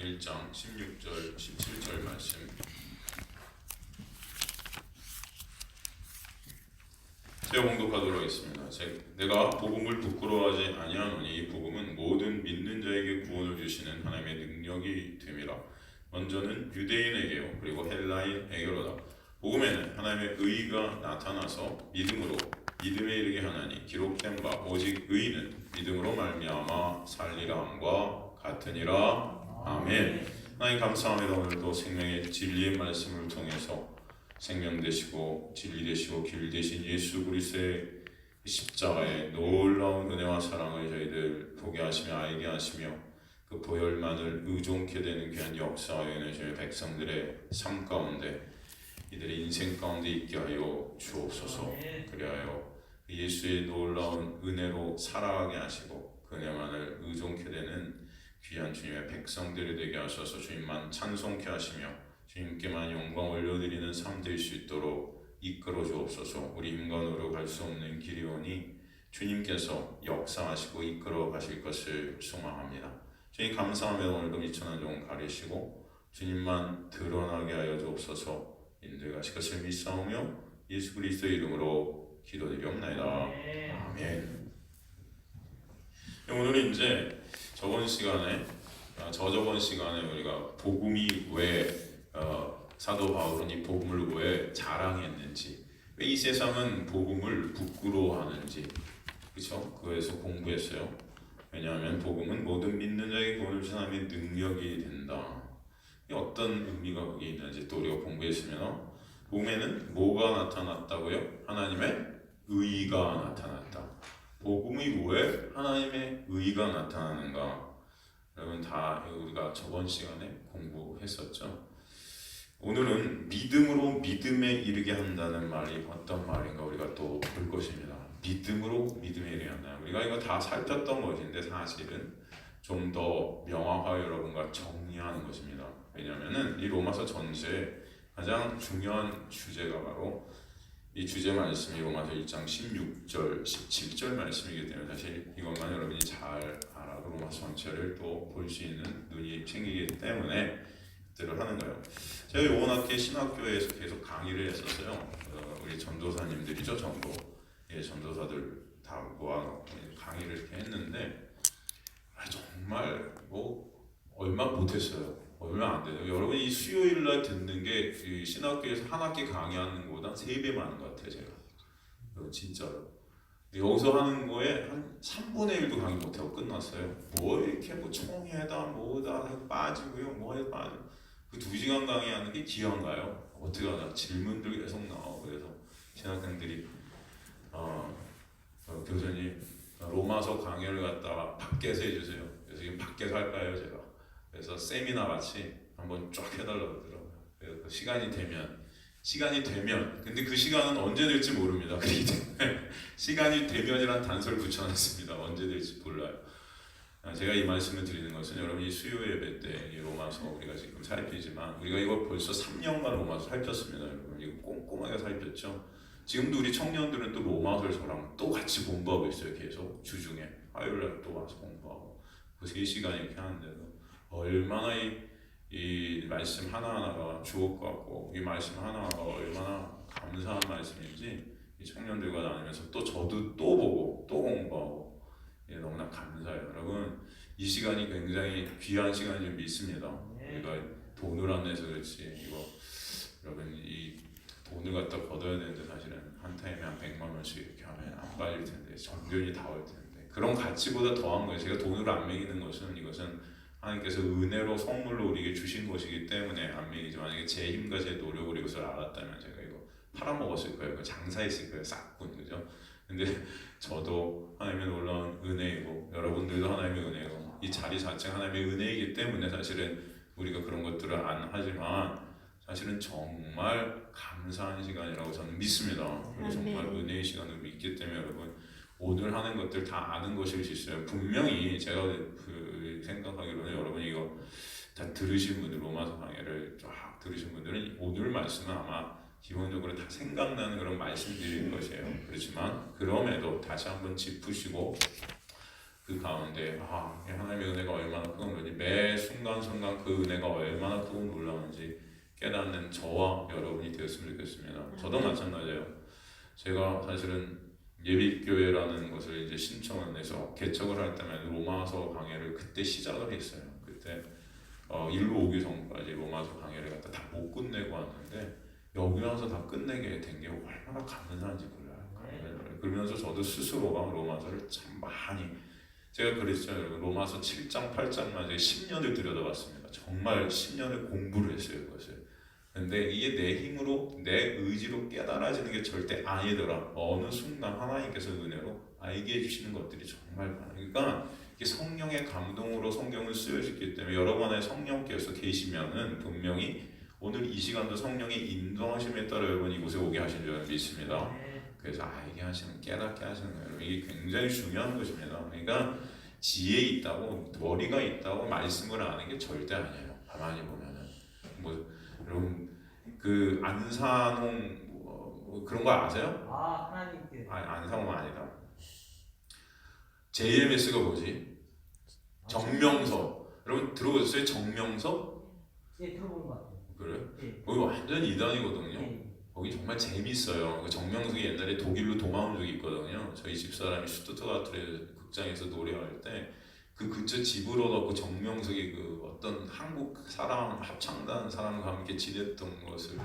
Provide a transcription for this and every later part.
1장 16절 17절 말씀 제가 봉독하도록 하겠습니다. 내가 복음을 부끄러워하지 아니하노니 이 복음은 모든 믿는 자에게 구원을 주시는 하나님의 능력이 됨이라. 먼저는 유대인에게요 그리고 헬라인에게로다. 복음에는 하나님의 의가 나타나서 믿음에 이르게 하나니 기록된 바 오직 의인은 믿음으로 말미암아 살리라 함과 같으니라. 아멘. 하나님 감사합니다. 오늘도 생명의 진리의 말씀을 통해서 생명 되시고 진리 되시고 길 되신 예수 그리스도의 십자가의 놀라운 은혜와 사랑을 저희들 보게 하시며 알게 하시며 그 보혈만을 의존케 되는 귀한 역사에 있는 저희 백성들의 삶 가운데 이들의 인생 가운데 있게 하여 주옵소서. 그리하여 예수의 놀라운 은혜로 살아가게 하시고 그 은혜만을 의존케 되는 귀한 주님의 백성들이 되게 하셔서 주님만 찬송케 하시며 주님께만 영광 올려드리는 삶 될 수 있도록 이끌어 주옵소서. 우리 힘과 노력 할 수 없는 길이오니 주님께서 역사하시고 이끌어 가실 것을 소망합니다. 주님 감사하며 오늘도 미천한 종 가리시고 주님만 드러나게 하여 주옵소서. 인도에 가실 것을 믿사오며 예수 그리스도의 이름으로 기도드리옵나이다. 아멘. 오늘은 이제 저번 시간에 우리가 복음이 왜 사도 바울은 이 복음을 왜 자랑했는지, 왜 이 세상은 복음을 부끄러워하는지, 그렇죠? 그래서 공부했어요. 왜냐하면 복음은 모든 믿는 자에게 구원을 주신 하나님의 능력이 된다. 어떤 의미가 거기에 있는지 또 우리가 공부했으면, 복음에는 뭐가 나타났다고요? 하나님의 의가 나타났다. 복음이 왜 하나님의 의가 나타나는가? 여러분 다 우리가 저번 시간에 공부했었죠. 오늘은 믿음으로 믿음에 이르게 한다는 말이 어떤 말인가 우리가 또 볼 것입니다. 믿음으로 믿음에 이르게 한다. 우리가 이거 다 살폈던 것인데 사실은 좀 더 명확하게 여러분과 정리하는 것입니다. 왜냐하면은 이 로마서 전체의 가장 중요한 주제가 바로 이 주제 말씀이 로마서 1장 16절 17절 말씀이기 때문에 사실 이것만 여러분이 잘 알아도 로마서 전체를 또 볼 수 있는 눈이 생기기 때문에 그대로 하는 거예요. 제가 이번 학기 신학교에서 계속 강의를 했었어요. 우리 전도사님들이죠, 전도사들 다 모아놓고 강의를 이렇게 했는데 정말 얼마 못했어요. 얼마 안 돼요. 여러분이 수요일날 듣는 게 신학교에서 한 학기 강의하는 것보다 3배 많은 것 같아요. 제가 진짜로 여기서 하는 거에 한 3분의 1도 강의 못하고 끝났어요. 이렇게 총회다 뭐다 빠지고요, 뭐에 빠지고 그 2시간 강의하는 게 기한가요? 어떻게 하나 질문들 계속 나오고. 그래서 신학생들이 교수님 로마서 강의를 갖다가 밖에서 해주세요. 그래서 지금 밖에서 할까요, 제가? 그래서 세미나 같이 한번 쫙 해달라고 그러더라고요. 그래서 시간이 되면 근데 그 시간은 언제 될지 모릅니다. 그렇기 때문에 시간이 되면이란 단서를 붙여놨습니다. 언제 될지 몰라요. 제가 이 말씀을 드리는 것은 여러분이 수요 예배 때 이 로마서 우리가 지금 살피지만 우리가 이거 벌써 3년간 로마서 살폈습니다. 여러분 이거 꼼꼼하게 살폈죠. 지금도 우리 청년들은 또 로마서를 저랑 또 같이 공부하고 있어요. 계속 주중에 화요일날 또 와서 공부하고 그 3시간 이렇게 하는데도 얼마나 이 말씀 하나하나가 주옥 같고 이 말씀 하나하나가 얼마나 감사한 말씀인지 이 청년들과 나누면서 또 저도 또 보고 또 공부하고 너무나 감사해요. 여러분 이 시간이 굉장히 귀한 시간인 줄 믿습니다. 우리가 돈을 안 내서 그렇지 이거 여러분 이 돈을 갖다 걷어야 되는데 사실은 한 타임에 한 100만 원씩 이렇게 하면 안 빠질 텐데 정변이 다 올 텐데 그런 가치보다 더한 거예요. 제가 돈을 안 매기는 것은 이것은 하나님께서 은혜로 선물로 우리에게 주신 것이기 때문에 안 매기지만 이게 제 힘과 제 노력으로 이것을 알았다면 제가 이거 팔아먹었을 거예요. 장사했을 거예요. 싹군 그죠? 근데 저도 하나님의 놀라운 은혜이고 여러분들도 하나님의 은혜고 이 자리 자체가 하나님의 은혜이기 때문에 사실은 우리가 그런 것들을 안 하지만 사실은 정말 감사한 시간이라고 저는 믿습니다. 그리고 정말 은혜의 시간을 믿기 때문에 여러분 오늘 하는 것들 다 아는 것일 수 있어요. 분명히 제가 생각하기로는 여러분이 이거 다 들으신 분들 로마서 강의를 쫙 들으신 분들은 오늘 말씀은 아마 기본적으로 다 생각나는 그런 말씀들일 것이에요. 그렇지만 그럼에도 다시 한번 짚으시고 그 가운데 하나님의 은혜가 얼마나 크고 놀지 매 순간순간 그 은혜가 얼마나 크고 놀라운지 깨닫는 저와 여러분이 되었으면 좋겠습니다. 저도 마찬가지예요. 제가 사실은 예비교회라는 것을 이제 신청을 해서 개척을 할 때만 로마서 강해를 그때 시작을 했어요. 그때 1로 5기 전까지 로마서 강해를 갖다 다 못 끝내고 왔는데 여기 와서 다 끝내게 된 게 얼마나 감사한지 몰라요. 그러면서 저도 스스로가 로마서를 참 많이 제가 그랬죠. 로마서 7장 8장만 제가 10년을 들여다봤습니다. 정말 10년을 공부를 했어요. 그것을. 근데 이게 내 힘으로 내 의지로 깨달아지는 게 절대 아니더라. 어느 순간 하나님께서 은혜로 알게 해주시는 것들이 정말 많아요. 그러니까 이게 성령의 감동으로 성경을 쓰여졌기 때문에 여러분의 성령께서 계시면은 분명히 오늘 이 시간도 성령의 인도하심에 따라 여러분 이곳에 오게 하신 줄 믿습니다. 그래서 알게 하시는, 깨닫게 하시는 거예요. 이게 굉장히 중요한 것입니다. 그러니까 지혜 있다고, 머리가 있다고 말씀을 아는 게 절대 아니에요. 가만히 보면은 여러분 그 안산홍 그런 거 아세요? 하나님께. 안산홍 아니다. JMS가 뭐지? 정명서. 여러분 들어보셨어요? 정명서? 예, 들어본 것 같아요. 그래요? 예. 거기 완전 이단이거든요. 예. 거기 정말 재밌어요. 정명석이 옛날에 독일로 도망온 적이 있거든요. 저희 집사람이 슈투트가르트 극장에서 노래할 때 그 근처 집을 얻었고 정명석이 그 어떤 한국 사람 합창단 사람과 함께 지냈던 것을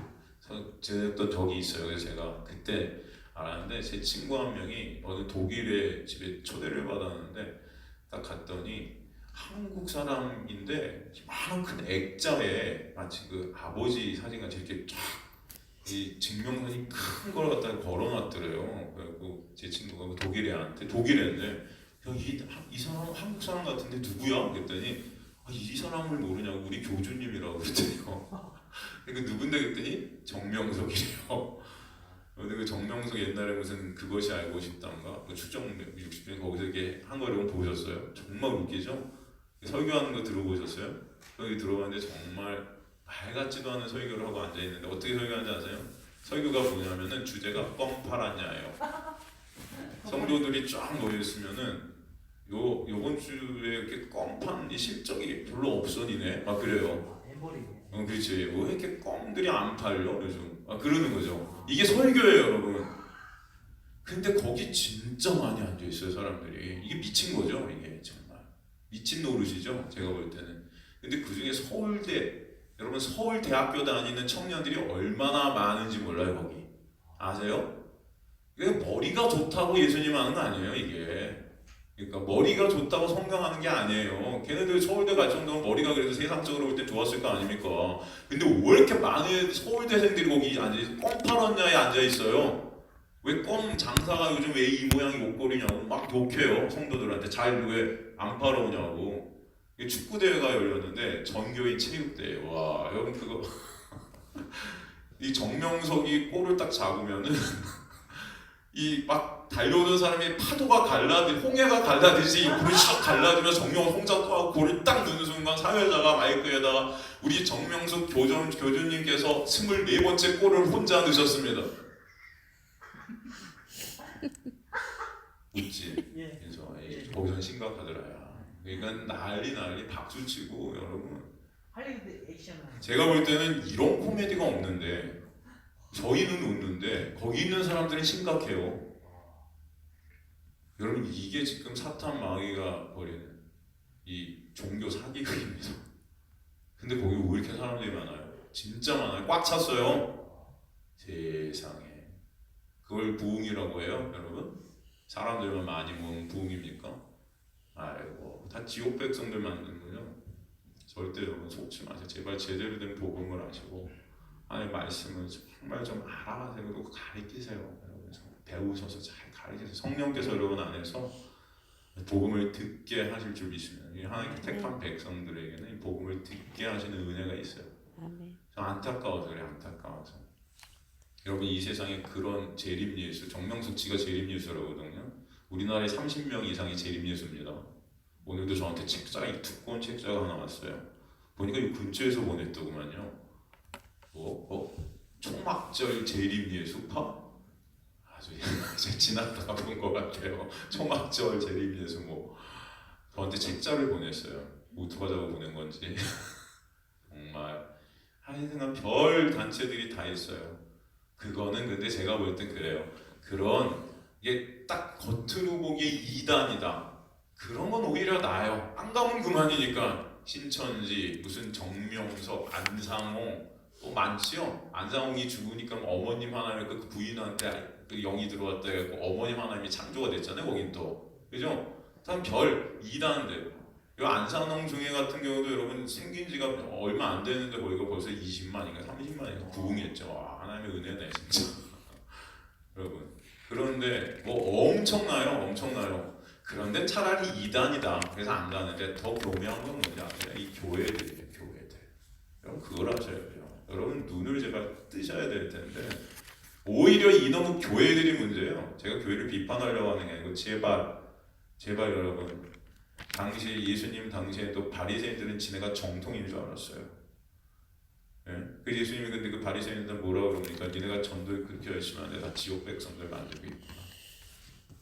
지냈던 적이 있어요. 그래서 제가 그때 알았는데 제 친구 한 명이 어느 독일의 집에 초대를 받았는데 딱 갔더니 한국 사람인데 많은 큰 액자에 마치 그 아버지 사진같이 이렇게 쫙 이 증명사진 큰 걸 갖다 걸어놨더래요. 그래갖고 제 친구가 독일 애한테 이 사람 한국 사람 같은데 누구야? 그랬더니 이 사람을 모르냐고 우리 교주님이라고 그랬더니요. 그러니까 누군데 그랬더니 정명석이래요. 근데 그 정명석 옛날에 무슨 그것이 알고 싶단가 그 추정 60년 거기서 이렇게 한 거 여러분 보셨어요? 정말 웃기죠? 설교하는 거 들어보셨어요? 여기 들어봤는데 정말 말 같지도 않은 설교를 하고 앉아있는데 어떻게 설교하는지 아세요? 설교가 뭐냐면은 주제가 껌 팔았냐예요. 성도들이 쫙 모여있으면은 요번 주에 이렇게 껌 판 실적이 별로 없어 니네 막 그래요. 그렇지. 왜 이렇게 껌들이 안 팔려 요즘 그러는 거죠. 이게 설교예요 여러분. 근데 거기 진짜 많이 앉아있어요 사람들이. 이게 미친 거죠. 이게 정말 미친 노릇이죠 제가 볼 때는. 근데 그 중에 여러분 서울대학교 다니는 청년들이 얼마나 많은지 몰라요 거기. 아세요? 이게 머리가 좋다고 예수님 하는 거 아니에요 이게. 그러니까 머리가 좋다고 성경하는 게 아니에요. 걔네들 서울대 갈 정도면 머리가 그래도 세상적으로 볼 때 좋았을 거 아닙니까? 근데 왜 이렇게 많은 서울대생들이 거기 껌 팔았냐에 앉아있어요. 왜 껌 장사가 요즘 왜 이 모양이 목걸이냐고 막 욕해요 성도들한테. 잘 왜 안 팔아오냐고. 축구대회가 열렸는데 전교인 체육대회. 와 여러분 그거 이 정명석이 골을 딱 잡으면은 이 막 달려오는 사람이 파도가 홍해가 갈라지지 골이 샥 갈라지면 정명석 혼자 또 하고 골을 딱 넣는 순간 사회자가 마이크에다가 우리 정명석 교주님께서 24번째 골을 혼자 넣으셨습니다. 웃지? 그래서 거기선 심각하더라요. 그러니까 난리 박수치고 여러분. 할리우드 액션. 제가 볼 때는 이런 코미디가 없는데 저희는 웃는데 거기 있는 사람들은 심각해요. 여러분 이게 지금 사탄 마귀가 벌이는 이 종교 사기극입니다. 근데 거기 왜 이렇게 사람들이 많아요? 진짜 많아요. 꽉 찼어요. 세상에. 그걸 부흥이라고 해요 여러분? 사람들만 많이 모으면 부흥입니까? 아이고 다 지옥 백성들 만드는군요. 절대 여러분 속지 마세요. 제발 제대로 된 복음을 아시고 하나님의 말씀을 정말 좀 알아가세요. 그리고 가르치세요. 여러분 배우셔서 잘 가르치세요. 성령께서 여러분 안에서 복음을 듣게 하실 줄 믿습니다. 하나님께 택한 백성들에게는 이 복음을 듣게 하시는 은혜가 있어요. 안타까워서 그래. 안타까워서 여러분 이 세상에 그런 재림예수, 정명석 씨가 재림예수라거든요. 우리나라에 30명 이상이 재림예수입니다. 오늘도 저한테 두꺼운 책자가 하나 왔어요. 보니까 이 근처에서 보냈더구만요. 초막절 재림예수파? 아주 지났다가 본 것 같아요. 초막절 재림예수 저한테 책자를 보냈어요. 오토바자고 보낸 건지 정말 하여튼간 별 단체들이 다 있어요. 그거는 근데 제가 볼 땐 그래요. 그런 이게 딱 겉으로 보기에 이단이다. 그런 건 오히려 나아요. 안 가면 그만이니까. 신천지, 무슨 정명석, 안상홍 또 많지요. 안상홍이 죽으니까 어머님 하나님 그 부인한테 그 영이 들어왔다 해갖고 어머님 하나님이 창조가 됐잖아요. 거긴 또 그죠? 참 별 이단들. 이 안상홍 중에 같은 경우도 여러분 생긴 지가 얼마 안 되는데 거기가 벌써 20만인가 30만인가 부흥했죠. 와, 하나님의 은혜네 진짜. 여러분. 그런데 뭐 엄청나요. 그런데 차라리 이단이다. 그래서 안 가는데 더 교묘한 건 뭔지 아세요? 이 교회들이에요. 교회들. 여러분 그걸 하셔야 돼요. 여러분 눈을 제발 뜨셔야 될 텐데 오히려 이놈의 교회들이 문제예요. 제가 교회를 비판하려고 하는 게 아니고 제발 여러분 당시 예수님 당시에도 바리새인들은 지네가 정통인 줄 알았어요. 예? 그 예수님이 근데 그 바리새인들 뭐라고 그러니까 니네가 전도를 그렇게 열심히 하는데 다 지옥 백성들 만들고 있구나.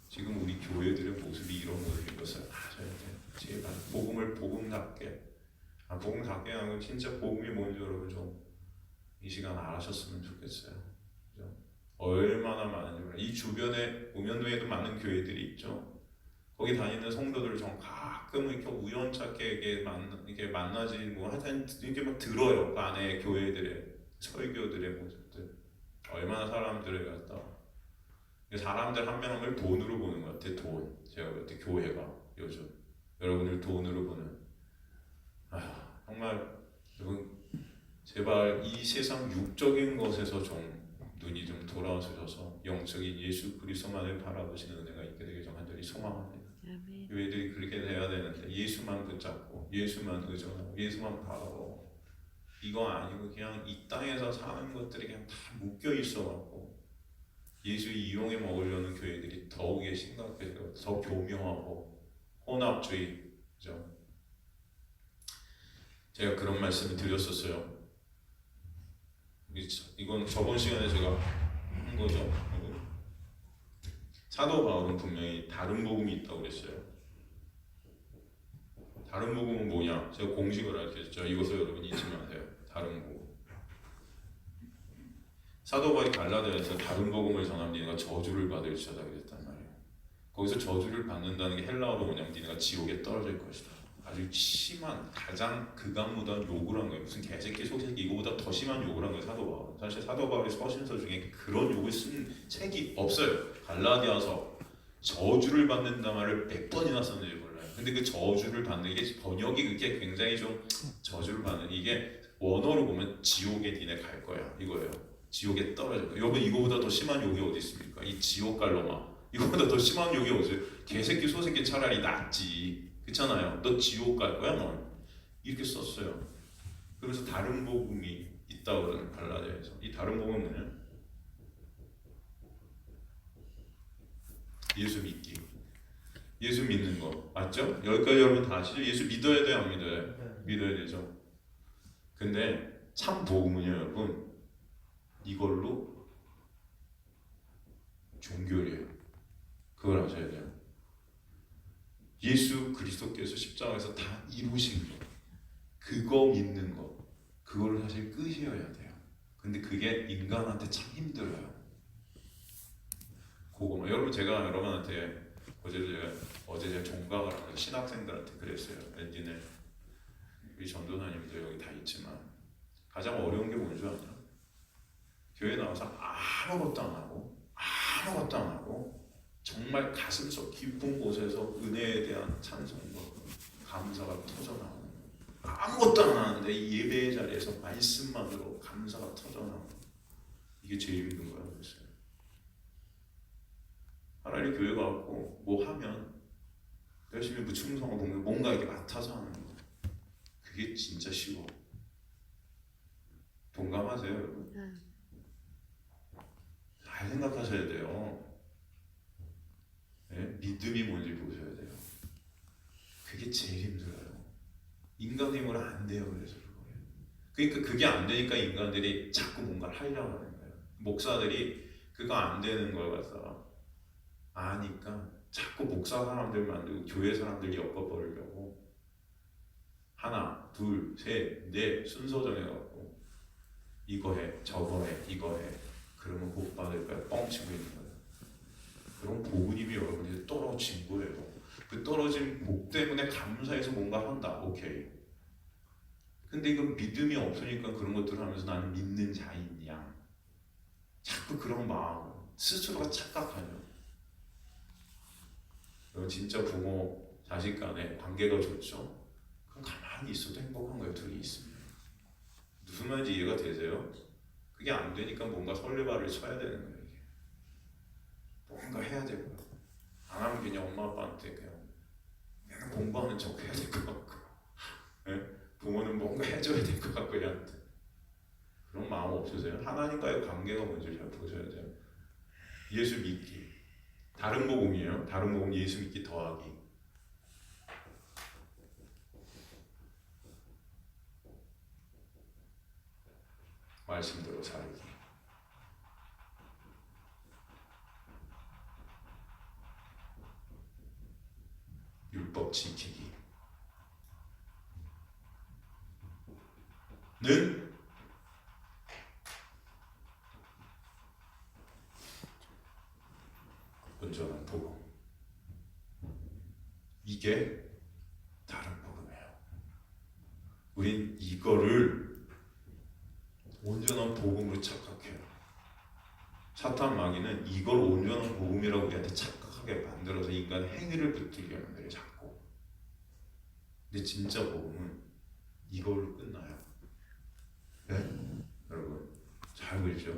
지금 우리 교회들의 모습이 이런 모습인 것을 아셔야 돼요. 제발 복음을 복음답게 복음답게 하는 건 진짜 복음이 뭔지 여러분 좀 이 시간 알아셨으면 좋겠어요. 그죠? 얼마나 많은지 몰라요. 이 주변에 우면도에도 많은 교회들이 있죠. 거기 다니는 성도들을 좀 가끔 이렇게 우연찮게 이렇게 만나지 뭐 하여튼 이렇게 막 들어요. 그 안에 교회들의 설교들의 모습들 얼마나 사람들을 갖다 사람들 한 명 한 명 돈으로 보는 것 같아. 돈. 제가 볼 때 교회가 요즘 여러분을 돈으로 보는 정말 여러분 제발 이 세상 육적인 것에서 좀 눈이 좀 돌아서셔서 영적인 예수 그리스도만을 바라보시는 은혜가 있게 되길 간절히 소망합니다. 교회들이 그렇게 돼야 되는데 예수만 붙잡고 예수만 의존하고 예수만 바라보고 이거 아니고 그냥 이 땅에서 사는 것들이 그냥 다 묶여 있어갖고 예수 이용해 먹으려는 교회들이 더욱에 심각해서 더 교묘하고 혼합주의, 그죠? 제가 그런 말씀을 드렸었어요. 이건 저번 시간에 제가 한 거죠. 사도 바울은 분명히 다른 복음이 있다고 그랬어요. 다른 복음은 뭐냐? 제가 공식을 알려줬죠. 이것을 여러분 잊지 마세요. 다른 복음. 사도 바울이 갈라디아에서 다른 복음을 전하면 니네가 저주를 받을지어다 그랬단 말이에요. 거기서 저주를 받는다는 게 헬라어로 뭐냐면 니네가 지옥에 떨어질 것이다. 아주 심한 가장 극악무도한 욕을 한 거예요. 무슨 개새끼 소새끼 이거보다 더 심한 욕을 한 거예요. 사도 바울. 사실 사도 바울의 서신서 중에 그런 욕을 쓴 책이 없어요. 갈라디아서 저주를 받는다 말을 몇 번이나 썼는지 몰라요. 근데 그 저주를 받는 게 번역이 그게 굉장히 좀 저주를 받는 이게 원어로 보면 지옥에 니네 갈 거야 이거예요. 지옥에 떨어질 거야. 여러분 이거보다 더 심한 욕이 어디 있습니까? 이 지옥 갈로마 이거보다 더 심한 욕이 어디 있어요? 개새끼 소새끼 차라리 낫지. 그렇잖아요. 너 지옥 갈 거야 넌. 이렇게 썼어요. 그래서 다른 복음이 있다고 그러는 갈라디아에서. 이 다른 복음은 뭐냐? 예수 믿기. 예수 믿는 거 맞죠? 여기까지 여러분 다 아시죠? 예수 믿어야 돼요 안 믿어요? 믿어야 되죠. 근데 참 복음은요 여러분 이걸로 종교예요. 그걸 아셔야 돼요. 예수 그리스도께서 십자가에서 다 이루신 것 그거 믿는 것 그거를 사실 끝이어야 돼요. 근데 그게 인간한테 참 힘들어요. 그거만 여러분 제가 여러분한테 어제 제가 종강을 하면서 신학생들한테 그랬어요. 니네 우리 전도사님들 여기 다 있지만 가장 어려운 게 뭔지 아냐? 교회 나와서 아무것도 안 하고 정말 가슴속 깊은 곳에서 은혜에 대한 찬송과 감사가 터져나오는 아무것도 안 하는데 이 예배의 자리에서 말씀만으로 감사가 터져나오는 이게 제일 힘든 거라고 그랬어요. 차라리 교회 가고 뭐 하면 열심히 무충성을 보면 뭔가 이렇게 맡아서 하는 거 그게 진짜 쉬워. 동감하세요 여러분? 잘 생각하셔야 돼요. 네? 믿음이 뭔지 보셔야 돼요. 그게 제일 힘들어요. 인간 힘으로 안 돼요. 그래서 그러니까 그게 안 되니까 인간들이 자꾸 뭔가를 하려고 하는 거예요. 목사들이 그거 안 되는 걸 갖다가 아니까 자꾸 목사 사람들 만들고 교회 사람들 엮어버리려고 하나, 둘, 셋, 넷 순서 정해갖고 이거 해, 저거 해, 이거 해. 그러면 복 받을 거야. 뻥치고 있는 거야. 그럼 복은 이미 여러분이 떨어진 거예요. 그 떨어진 복 때문에 감사해서 뭔가 한다. 오케이. 근데 이건 믿음이 없으니까 그런 것들을 하면서 나는 믿는 자이냐. 자꾸 그런 마음. 스스로가 착각하죠. 그럼 진짜 부모, 자식 간에 관계가 좋죠? 그럼 가만히 있어도 행복한 거예요. 둘이 있으면. 무슨 말인지 이해가 되세요? 그게 안 되니까 뭔가 설레발을 쳐야 되는 거예요. 이게. 뭔가 해야 되고요. 안 하면 그냥 엄마 아빠한테 그냥 공부하는 척 해야 될 것 같고, 네? 부모는 뭔가 해줘야 될 것 같고 얘한테. 그런 마음 없으세요? 하나님과의 관계가 뭔지 잘 보셔야 돼요. 예수 믿기. 다른 복음이에요. 다른 복음 예수 믿기 더하기. 말씀대로 살기. 율법 지키기. 는 온전한 복음. 이게 다른 복음이에요. 우린 이거를 온전한 복음으로 착각해요. 사탄 마귀는 이걸 온전한 복음이라고 우리한테 착각하게 만들어서 인간의 행위를 붙들게 만들어요. 자꾸. 근데 진짜 복음은 이걸로 끝나요. 네? 여러분 잘 보이죠?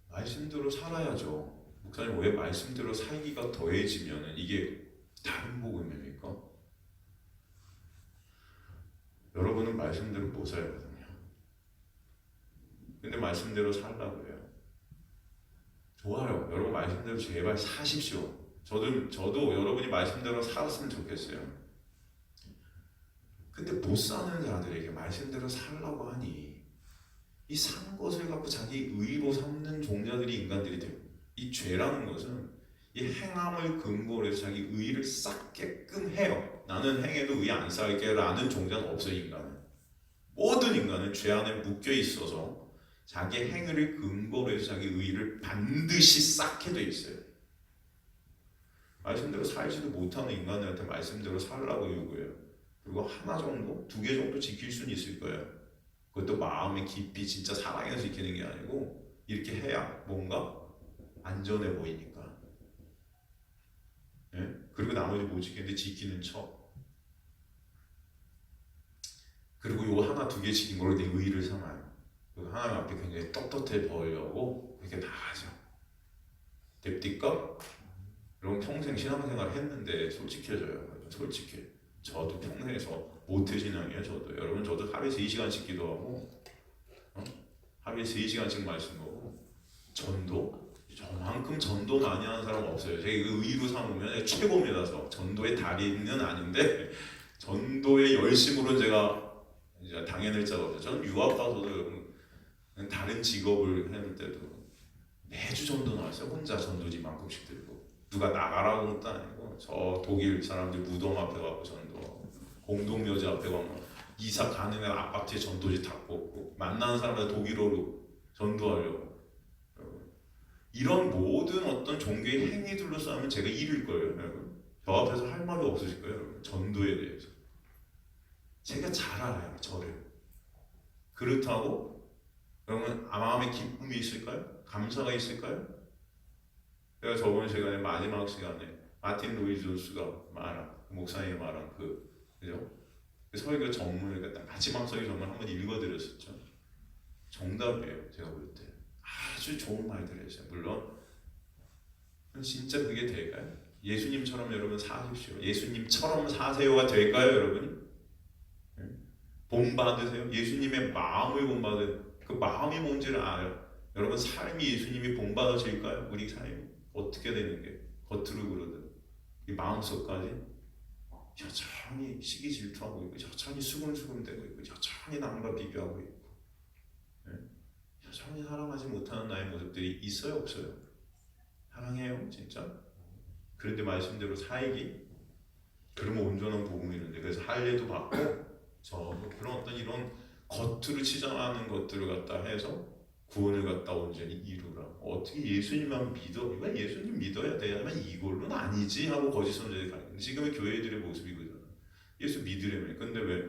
말씀대로 살아야죠. 목사님 왜 말씀대로 살기가 더해지면 이게 다른 복음입니까? 여러분은 말씀대로 못 살거든요. 근데 말씀대로 살라고 해요. 좋아요. 여러분 말씀대로 제발 사십시오. 저도 여러분이 말씀대로 살았으면 좋겠어요. 근데 못 사는 자들에게 말씀대로 살라고 하니 이 산 것을 갖고 자기 의로 삼는 종자들이 인간들이 돼요. 이 죄라는 것은 이 행함을 근거로 해서 자기 의를 쌓게끔 해요. 나는 행해도 의 안 쌓을게 라는 종자는 없어요. 인간은. 모든 인간은 죄 안에 묶여 있어서 자기 행위를 근거로 해서 자기 의를 반드시 쌓게 돼 있어요. 말씀대로 살지도 못하는 인간들한테 말씀대로 살라고 요구해요. 그리고 하나 정도, 2개 정도 지킬 수는 있을 거예요. 그것도 마음의 깊이 진짜 사랑해서 지키는 게 아니고 이렇게 해야 뭔가 안전해 보이니까. 예? 그리고 나머지 못 지키는데 지키는 척. 그리고 요 하나 2개 지킨 걸로 내 의의를 삼아요. 하나님 앞에 굉장히 떳떳해 보이려고 그렇게 다 하죠. 됩니까? 여러분 평생 신앙생활 했는데 솔직해져요. 솔직해. 저도 평생에서 모태신앙이에요. 저도 하루에 3시간씩 기도하고 하루에 3시간씩 말씀하고 전도? 저만큼 전도 많이 하는 사람 없어요. 제가 그 의로 삼으면 최고입니다. 전도의 달인은 아닌데 전도의 열심으로는 제가 이제 당해낼 자가 없어요. 저는 유학 가서도 다른 직업을 해볼 때도 매주 전도 나왔어요. 혼자 전도지만큼씩 들고 누가 나가라고 것도 아니고 저 독일 사람들 무덤 앞에 가고 전도하고 공동묘지 앞에 가면 이사 가는 애 아파트에 전도지 다 꽂고 만나는 사람들 독일어로 전도하려고. 이런 모든 어떤 종교의 행위들로 싸우면 제가 잃을 거예요. 여러분. 저 앞에서 할 말이 없으실 거예요. 여러분. 전도에 대해서 제가 잘 알아요. 저를. 그렇다고 여러분 마음에 기쁨이 있을까요? 감사가 있을까요? 제가 저번 시간에 마지막 시간에 마틴 루이 존스가 목사님이 말한 그죠? 그 설교 전문을 갖다 마지막 설교 전문 한번 읽어드렸었죠. 정답이에요. 제가 볼 때 아주 좋은 말들을 했어요. 물론 진짜 그게 될까요? 예수님처럼 여러분 사십시오. 예수님처럼 사세요가 될까요, 여러분? 본받으세요. 예수님의 마음을 본받은 그 마음이 뭔지를 알아요. 여러분 삶이 예수님이 본받아질까요? 우리 삶이 어떻게 되는 게 겉으로 그러든 이 마음속까지 여전히 시기 질투하고 있고 여전히 수근수근대고 있고 여전히 남과 비교하고 있고 여전히 사랑하지 못하는 나의 모습들이 있어요, 없어요? 사랑해요, 진짜? 그런데 말씀대로 살기, 그러면 온전한 복음이 있는데, 그래서 할례도 받고 그런 어떤 이런 겉으로 치장하는 것들을 갖다 해서 구원을 갖다 온전히 이루라. 어떻게 예수님만 믿어? 이건 예수님 믿어야 되냐면 이걸로는 아니지 하고 거짓 선자들이 가는. 지금의 교회들의 모습이 그잖아. 예수 믿으려면. 근데 왜?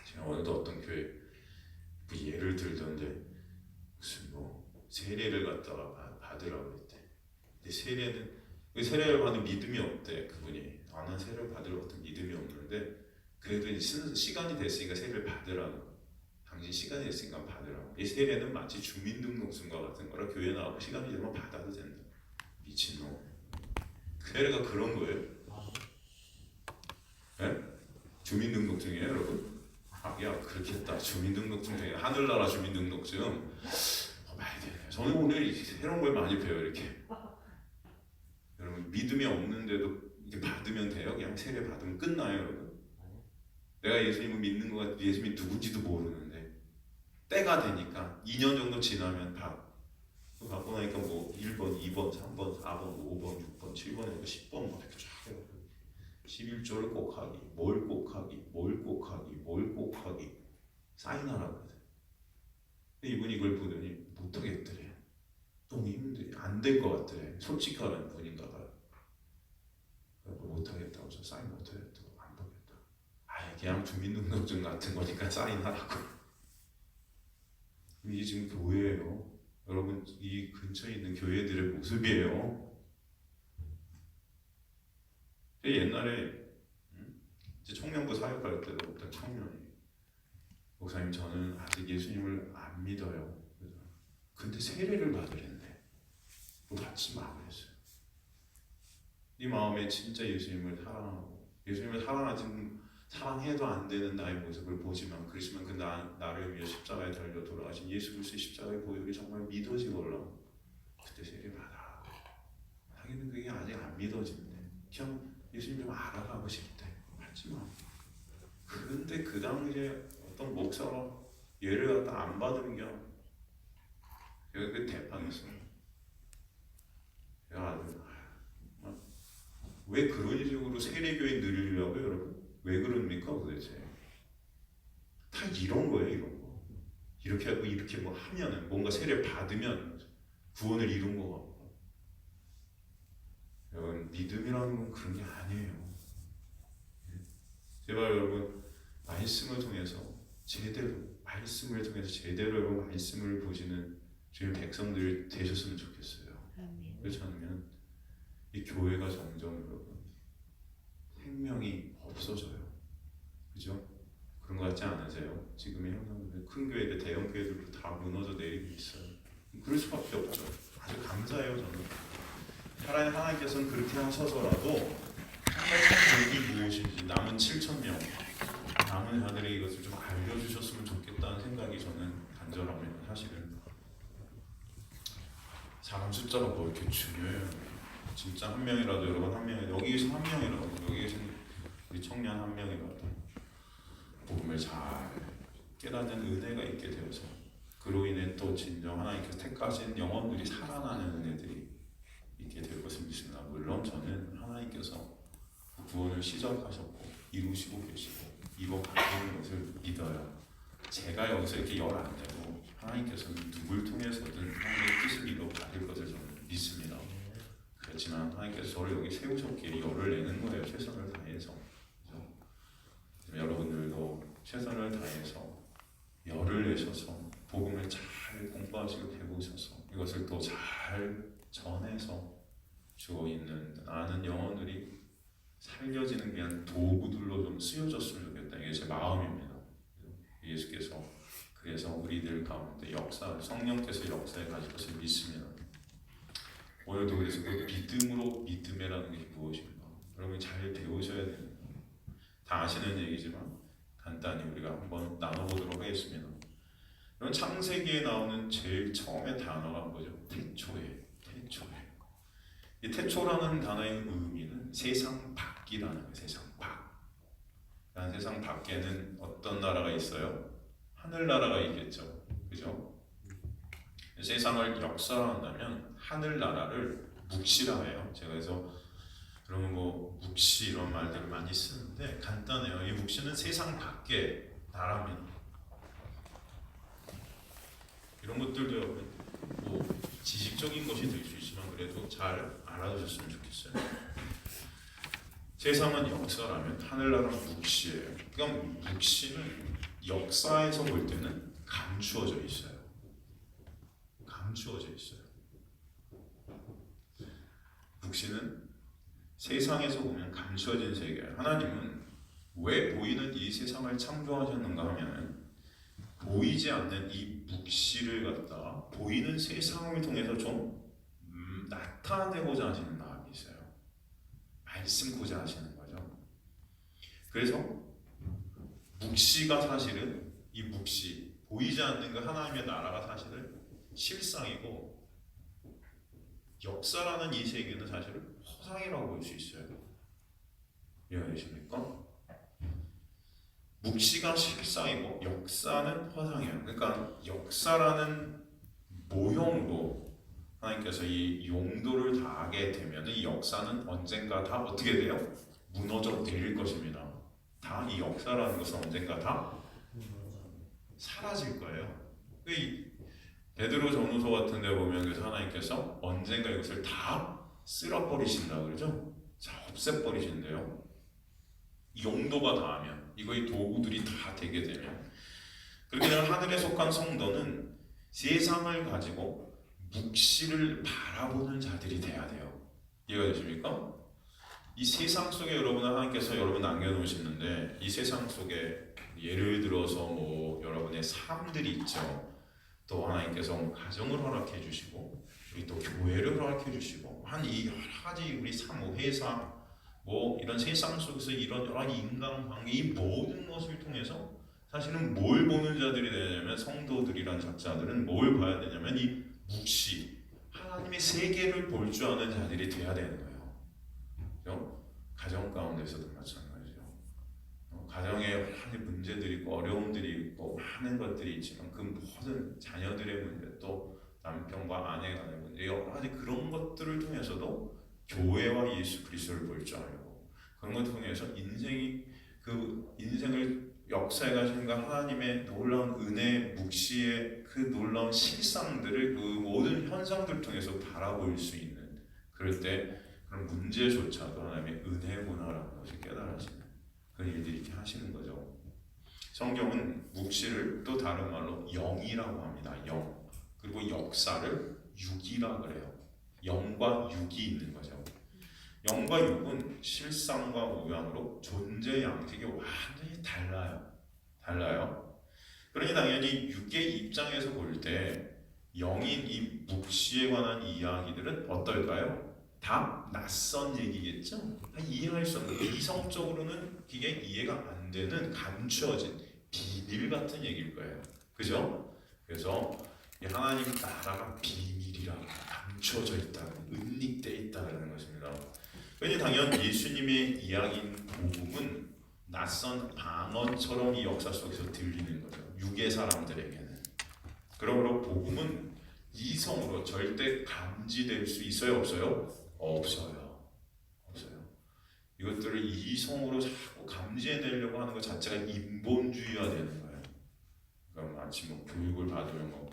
제가 오늘도 어떤 교회 그 예를 들던데 무슨 뭐 세례를 갖다가 받으라고 했대. 근데 세례를 받는 믿음이 없대. 그분이 나는 세례를 받을 어떤 믿음이 없는데 그래도 이제 시간이 됐으니까 세례를 받으라고. 당신 시간이 됐으니까 받으라고. 이 세례는 마치 주민등록증과 같은 거라 교회 나오고 시간이 되면 받아도 된다. 미친놈. 세례가 그런 거예요? 네? 주민등록증이에요 여러분? 야 그렇겠다. 주민등록증 중에 하늘나라 주민등록증 많이 되네요. 저는 오늘 새로운 걸 많이 배워요. 이렇게 여러분 믿음이 없는데도 이렇게 받으면 돼요? 그냥 세례 받으면 끝나요 여러분? 내가 예수님을 믿는 것 같아. 예수님이 누군지도 모르는데 때가 되니까 2년 정도 지나면 받고 나니까 뭐 1번, 2번, 3번, 4번, 5번, 6번, 7번, 10번 뭐 이렇게 쫙 해요. 11조를 꼭 하기, 뭘 꼭 하기, 뭘 꼭 하기, 뭘 꼭 하기 사인하라고 그래. 근데 이분이 이걸 보더니 못하겠더래. 너무 힘들어. 안 될 것 같더래. 솔직하는 분인가 봐요. 못하겠다고 해서 사인 못하겠다고 안 받겠다. 아예 그냥 주민등록증 같은 거니까 사인하라고. 이게 지금 교회예요. 여러분 이 근처에 있는 교회들의 모습이에요. 옛날에 이제 청년부 사역할 때도 어떤 청년이 목사님 저는 아직 예수님을 안 믿어요. 근데 세례를 받으랬는데 받지 마 그랬어요. 네 마음에 진짜 예수님을 사랑하고 예수님을 사랑해도 안 되는 나의 모습을 보지만 그렇지만 그 나를 위해 십자가에 달려 돌아가신 예수 그리스도의 십자가의 보혈이 정말 믿어지걸라. 그때 세례 받아. 하기는 그게 아직 안 믿어진대. 그냥 예수님 좀 알아가고 싶대. 하지 마. 그런데 그 당시에 어떤 목사가 예를 갖다 안 받은 게 여기 그 대빵했어요. 왜 그런 식으로 세례교회 늘리려고요, 여러분? 왜 그럽니까, 도대체? 다 이런 거예요, 이런 거. 이렇게 하고 이렇게 뭐 하면은 뭔가 세례 받으면 구원을 이룬 거 같고. 여러분 믿음이라는 건 그런 게 아니에요. 제발 여러분 말씀을 통해서 제대로 여러분 말씀을 보시는 주의 백성들 되셨으면 좋겠어요. 그렇지 않으면 이 교회가 점점 여러분 생명이 없어져요. 그죠? 그런 거 같지 않으세요? 지금의 현상은 큰 교회들, 대형 교회들도 다 무너져 내리고 있어요. 그럴 수밖에 없죠. 아주 감사해요 저는. 차라리 하나님께서는 그렇게 하셔서라도 복이 무엇인지 남은 7,000명 남은 자들에게 이것을 좀 알려주셨으면 좋겠다는 생각이 저는 간절합니다. 사실은 사람 숫자가 뭐 이렇게 중요해요. 진짜 한 명이라도 여러분 한 명이 여기에서 한 명이라도 여기 계신 우리 청년 한 명이라도 복음을 잘 깨닫는 은혜가 있게 되어서 그로 인해 또 진정 하나님께서 택하신 영혼들이 살아나는 은혜들이 있게 될 것을 믿습니다. 물론 저는 하나님께서 구원을 시작하셨고 이루시고 계시고 이루어가시는 것을 믿어요. 제가 여기서 이렇게 열 안 내고 하나님께서는 누굴 통해서든 하나님의 뜻을 이루어가실 것을 저는 믿습니다. 그렇지만 하나님께서 저를 여기 세우셨기에 열을 내는 거예요. 최선을 다해서. 그래서 여러분들도 최선을 다해서 열을 내셔서 복음을 잘 공부하시고 배우셔서 이것을 또 잘 전해서 주어 있는 아는 영혼들이 살려지는 그냥 도구들로 좀 쓰여졌으면 좋겠다. 이게 제 마음입니다. 예수께서 그래서 우리들 가운데 성령께서 역사에 가실 것을 믿습니다. 오늘도 그래서 그 믿음으로 믿음이라는 게 무엇인가 여러분이 잘 배우셔야 됩니다. 다 아시는 얘기지만 간단히 우리가 한번 나눠보도록 하겠습니다. 이런 창세기에 나오는 제일 처음의 단어가 뭐죠? 태초에. 이 태초라는 단어의 의미는 세상 밖이라는 거예요. 세상 밖. 세상 밖에는 어떤 나라가 있어요? 하늘나라가 있겠죠. 그죠? 세상을 역사한다면 하늘나라를 묵시라 해요. 제가 그래서 그러면 뭐 묵시 이런 말들을 많이 쓰는데 간단해요. 이 묵시는 세상 밖의 나라입니다. 이런 것들도 뭐 지식적인 것이 될 수 있지만 그래도 잘 알아두셨으면 좋겠어요. 세상은 역사라면 하늘나라는 묵시예요. 그러니까 묵시는 역사에서 볼 때는 감추어져 있어요. 감추어져 있어요. 묵시는 세상에서 보면 감추어진 세계예요. 하나님은 왜 보이는 이 세상을 창조하셨는가 하면 보이지 않는 이 묵시를 갖다가 보이는 세상을 통해서 좀 나타내고자 하시는 마음이 있어요. 말씀고자 하시는 거죠. 그래서 묵시가 사실은 이 묵시 보이지 않는 그 하나님의 나라가 사실은 실상이고 역사라는 이 세계는 사실은 허상이라고 볼 수 있어요. 이해하십니까? 묵시가 실상이고 역사는 허상이에요. 그러니까 역사라는 모형으로 하나님께서 이 용도를 다하게 되면 이 역사는 언젠가 다 어떻게 돼요? 무너져 내릴 것입니다. 다 이 역사라는 것은 언젠가 다 사라질 거예요. 이 베드로 전후서 같은 데 보면 그래서 하나님께서 언젠가 이것을 다 쓸어버리신다 그러죠? 다 없애버리신대요. 용도가 다하면 이거의 도구들이 다 되게 되면 그렇게 되면 하늘에 속한 성도는 세상을 가지고 묵시를 바라보는 자들이 돼야 돼요. 이해가 되십니까? 이 세상 속에 여러분 하나님께서 여러분 남겨놓으시는데 이 세상 속에 예를 들어서 뭐 여러분의 삶들이 있죠. 또 하나님께서 가정을 허락해 주시고 우리 또 교회를 허락해 주시고 한 이 여러 가지 우리 사무 회사 뭐 이런 세상 속에서 이런 여러 가지 인간관계 이 모든 것을 통해서 사실은 뭘 보는 자들이 되냐면 성도들이란 작자들은 뭘 봐야 되냐면 이 묵시 하나님의 세계를 볼 줄 아는 자들이 돼야 되는 거예요. 그죠? 가정 가운데서도 마찬가지죠. 가정에 여러 가지 문제들이 있고 어려움들이 있고 많은 것들이 있지만 그 모든 자녀들의 문제 또 남편과 아내 간의 문제 여러 가지 그런 것들을 통해서도 교회와 예수 그리스도를 볼 줄 알고 그런 것을 통해서 인생을 역사에 가신 그 하나님의 놀라운 은혜 묵시의 그 놀라운 실상들을 그 모든 현상들을 통해서 바라볼 수 있는 그럴 때 그런 문제조차도 하나님의 은혜구나라는 것을 깨달으시는 그런 일들이 이렇게 하시는 거죠. 성경은 묵시를 또 다른 말로 영이라고 합니다. 영. 그리고 역사를 육이라 그래요. 영과 육이 있는 거죠. 영과 육은 실상과 모양으로 존재 양식이 완전히 달라요. 그러니 당연히 육의 입장에서 볼 때 영인 이 묵시에 관한 이야기들은 어떨까요? 다 낯선 얘기겠죠? 다 이해할 수 없는 이성적으로는 이게 이해가 안 되는 감추어진 비밀 같은 얘기일 거예요. 그죠? 그래서 이 하나님 나라가 비밀이라 감춰져 있다, 은닉돼 있다는 것입니다. 그러니 당연 예수님의 이야기인 복음은 낯선 방언처럼 이 역사 속에서 들리는 거죠. 육의 사람들에게는. 그러므로 복음은 이성으로 절대 감지될 수 있어요, 없어요? 없어요. 이것들을 이성으로 자꾸 감지해내려고 하는 것 자체가 인본주의화 되는 거예요. 그러니까 마치 뭐 교육을 받으면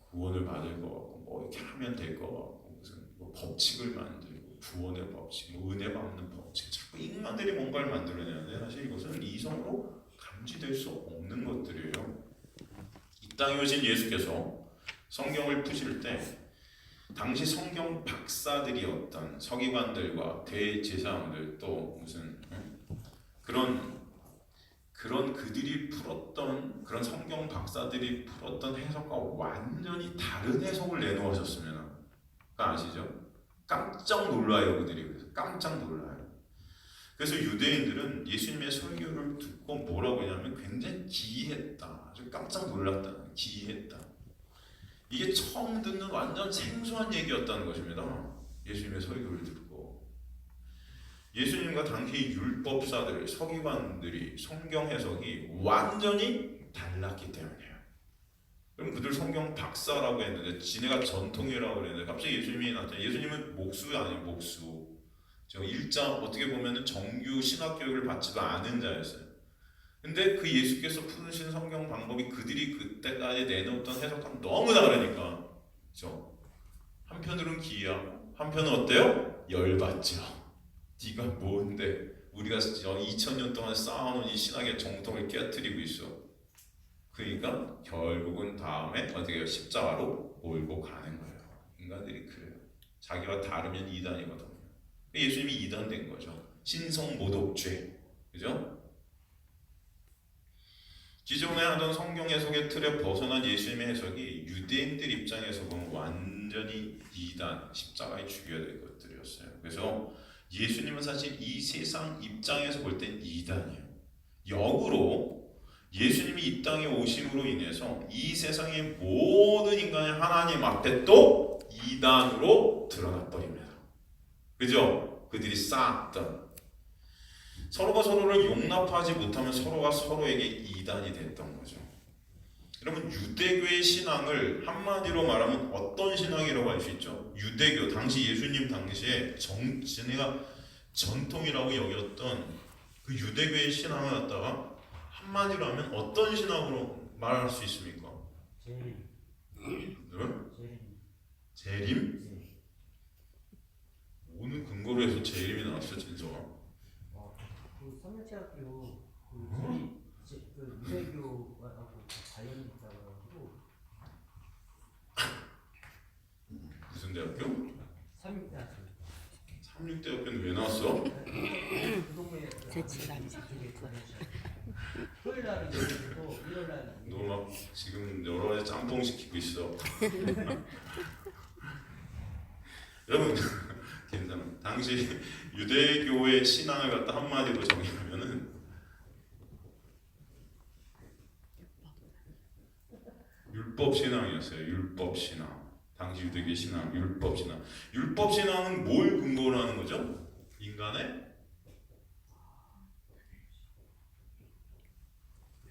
구원을 받을 거 같고 뭐 이렇게 하면 될 거 같고 무슨 뭐 법칙을 만들고 구원의 법칙, 뭐 은혜 받는 법칙 자꾸 인간들이 뭔가를 만들어내는데 사실 이것은 이성으로 감지될 수 없는 것들이에요. 이 땅에 오신 예수께서 성경을 푸실 때 당시 성경 박사들이었던 서기관들과 대제사장들 또 무슨 그런 그들이 풀었던 그런 성경 박사들이 풀었던 해석과 완전히 다른 해석을 내놓으셨으면 아시죠? 깜짝 놀라요. 그들이 그래서 깜짝 놀라요. 그래서 유대인들은 예수님의 설교를 듣고 뭐라고 하냐면 굉장히 기이했다. 아주 깜짝 놀랐다. 기이했다. 이게 처음 듣는 완전 생소한 얘기였다는 것입니다. 예수님의 설교를 듣고 예수님과 당시 율법사들, 서기관들이 성경 해석이 완전히 달랐기 때문이에요. 그럼 그들 성경 박사라고 했는데 지네가 전통이라고 그랬는데 갑자기 예수님이 나타나. 예수님은 목수 아니에요. 목수. 저 일자 어떻게 보면은 정규 신학 교육을 받지도 않은 자였어요. 근데 그 예수께서 푸르신 성경 방법이 그들이 그때까지 내놓던 해석과는 너무 다르니까, 그죠? 한편으로는 기이하고 한편은 어때요? 열받죠. 네가 뭔데 우리가 2000년 동안 쌓아놓은 이 신학의 정통을 깨뜨리고 있어. 그러니까 결국은 다음에 어떻게 해요? 십자가로 몰고 가는 거예요. 인간들이 그래요. 자기와 다르면 이단이거든요. 예수님이 이단 된 거죠. 신성모독죄, 그죠? 기존에 하던 성경 해석의 틀에 벗어난 예수님의 해석이 유대인들 입장에서 보면 완전히 이단, 십자가에 죽여야 될 것들이었어요. 그래서 예수님은 사실 이 세상 입장에서 볼 땐 이단이에요. 역으로 예수님이 이 땅에 오심으로 인해서 이 세상의 모든 인간이 하나님 앞에 또 이단으로 드러나 버립니다. 그죠? 그들이 쌓았던 서로가 서로를 용납하지 못하면 서로가 서로에게 이단이 됐던 거죠. 여러분, 유대교의 신앙을 한마디로 말하면 어떤 신앙이라고 할 수 있죠? 유대교, 당시 예수님 당시에 진리가 전통이라고 여겼던 그 유대교의 신앙을 갖다가 한마디로 하면 어떤 신앙으로 말할 수 있습니까? 재림. 재림? 어느 근거로 해서 재림이 나왔어요, 진서가? 그 삼육대학교 그 재림, 그 유대교하고 관련이 있다고 가지고 무슨 대학교? 삼육대학교. 삼육대학교는 왜 나왔어? 그 동네에 제치람. 토요일 날은 예수고 일요일 날은 너 막 지금 여러 가지 짬뽕 시키고 있어. 여러분, 괜찮아. 당시 유대교의 신앙을 갖다 한마디로 정의하면은 율법 신앙이었어요. 율법 신앙. 당시 유대교 신앙, 율법 신앙. 율법 신앙은 뭘 근거로 하는 거죠? 인간의